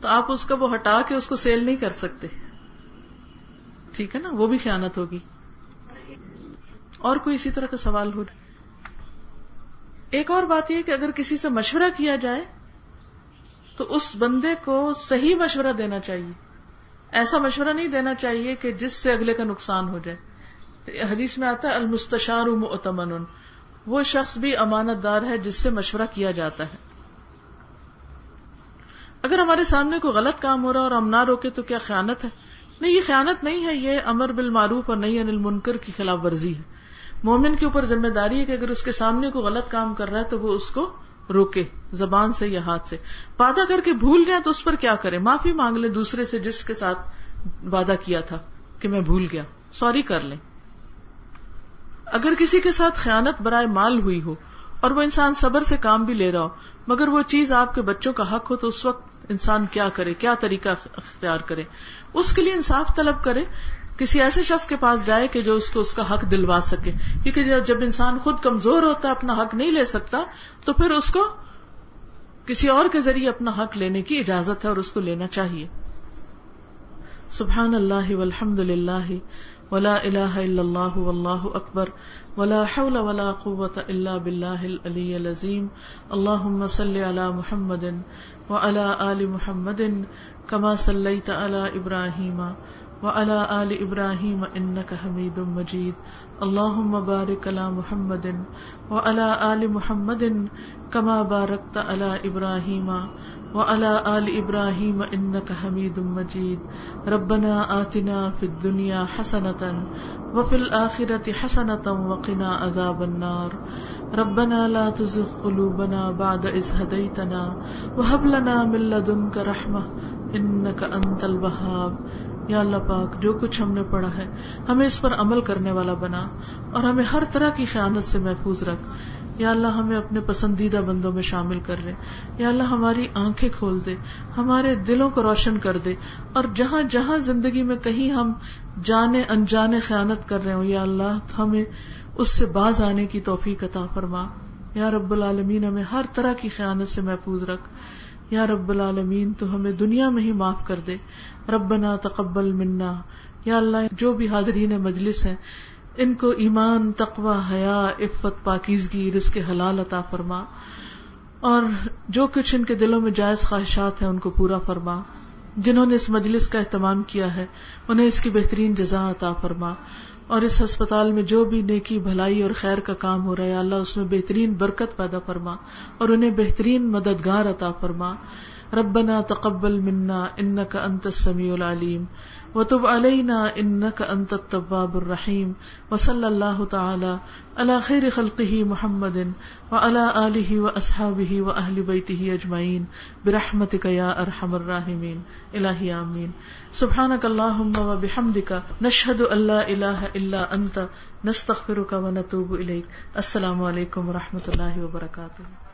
تو آپ اس کا وہ ہٹا کے اس کو سیل نہیں کر سکتے، ٹھیک ہے نا، وہ بھی خیانت ہوگی. اور کوئی اسی طرح کا سوال ہو؟ ایک اور بات یہ کہ اگر کسی سے مشورہ کیا جائے تو اس بندے کو صحیح مشورہ دینا چاہیے، ایسا مشورہ نہیں دینا چاہیے کہ جس سے اگلے کا نقصان ہو جائے. حدیث میں آتا ہے المستشار مؤتمن، وہ شخص بھی امانت دار ہے جس سے مشورہ کیا جاتا ہے. اگر ہمارے سامنے کوئی غلط کام ہو رہا اور ہم نہ روکے تو کیا خیانت ہے؟ نہیں، یہ خیانت نہیں ہے، یہ امر بالمعروف اور نہی عن المنکر کی خلاف ورزی ہے. مومن کے اوپر ذمہ داری ہے کہ اگر اس کے سامنے کوئی غلط کام کر رہا ہے تو وہ اس کو روکے، زبان سے یا ہاتھ سے. وعدہ کر کے بھول جائیں تو اس پر کیا کریں؟ معافی مانگ لیں دوسرے سے جس کے ساتھ وعدہ کیا تھا کہ میں بھول گیا، سوری کر لیں. اگر کسی کے ساتھ خیانت برائے مال ہوئی ہو اور وہ انسان صبر سے کام بھی لے رہا ہو مگر وہ چیز آپ کے بچوں کا حق ہو تو اس وقت انسان کیا کرے، کیا طریقہ اختیار کرے؟ اس کے لیے انصاف طلب کرے، کسی ایسے شخص کے پاس جائے کہ جو اس کو اس کا حق دلوا سکے، کیونکہ جب انسان خود کمزور ہوتا ہے، اپنا حق نہیں لے سکتا، تو پھر اس کو کسی اور کے ذریعے اپنا حق لینے کی اجازت ہے اور اس کو لینا چاہیے. سبحان اللہ والحمد للہ ولا الہ الا اللہ واللہ اکبر ولا حول ولا قوة الا باللہ العلی العظیم. اللہم صل علی محمد وعلی آل محمد کما صلیت علی ابراہیم وعلی آل ابراہیم انک حمید مجید. اللہم بارک علی محمد وعلی آل محمد کما بارکت علی ابراہیم وعلی آل ابراہیم انک حمید مجید. ربنا آتنا فی الدنیا حسنۃ وفی الآخرۃ حسنۃ وقنا عذاب النار. ربنا لا تزغ قلوبنا بعد اذ ہدیتنا وہب لنا من لدنک رحمۃ انک انت الوہاب. یا اللہ پاک، جو کچھ ہم نے پڑھا ہے ہمیں اس پر عمل کرنے والا بنا اور ہمیں ہر طرح کی خیانت سے محفوظ رکھ. یا اللہ ہمیں اپنے پسندیدہ بندوں میں شامل کر لے. یا اللہ ہماری آنکھیں کھول دے، ہمارے دلوں کو روشن کر دے، اور جہاں جہاں زندگی میں کہیں ہم جانے انجانے خیانت کر رہے ہوں یا اللہ ہمیں اس سے باز آنے کی توفیق عطا فرما. یا رب العالمین ہمیں ہر طرح کی خیانت سے محفوظ رکھ. یا رب العالمین تو ہمیں دنیا میں ہی معاف کر دے. ربنا تقبل منا. یا اللہ جو بھی حاضرین مجلس ہیں ان کو ایمان، تقوی، حیا، عفت، پاکیزگی، رزق حلال عطا فرما، اور جو کچھ ان کے دلوں میں جائز خواہشات ہیں ان کو پورا فرما. جنہوں نے اس مجلس کا اہتمام کیا ہے انہیں اس کی بہترین جزا عطا فرما، اور اس ہسپتال میں جو بھی نیکی، بھلائی اور خیر کا کام ہو رہا ہے اللہ اس میں بہترین برکت پیدا فرما اور انہیں بہترین مددگار عطا فرما. ربنا تقبل منا انک انت السمیع العلیم وتب علینا انک انت التواب الرحیم. وصلی اللہ تعالی علی خیر خلقہ محمد وعلی آلہ واصحابہ واہل بیتہ اجمعین برحمتک یا ارحم الراحمین. الہی آمین. سبحانک اللہم وبحمدک نشہد ان لا الہ الا انت نستغفرک ونتوب الیک. السلام علیکم ورحمۃ اللہ وبرکاتہ.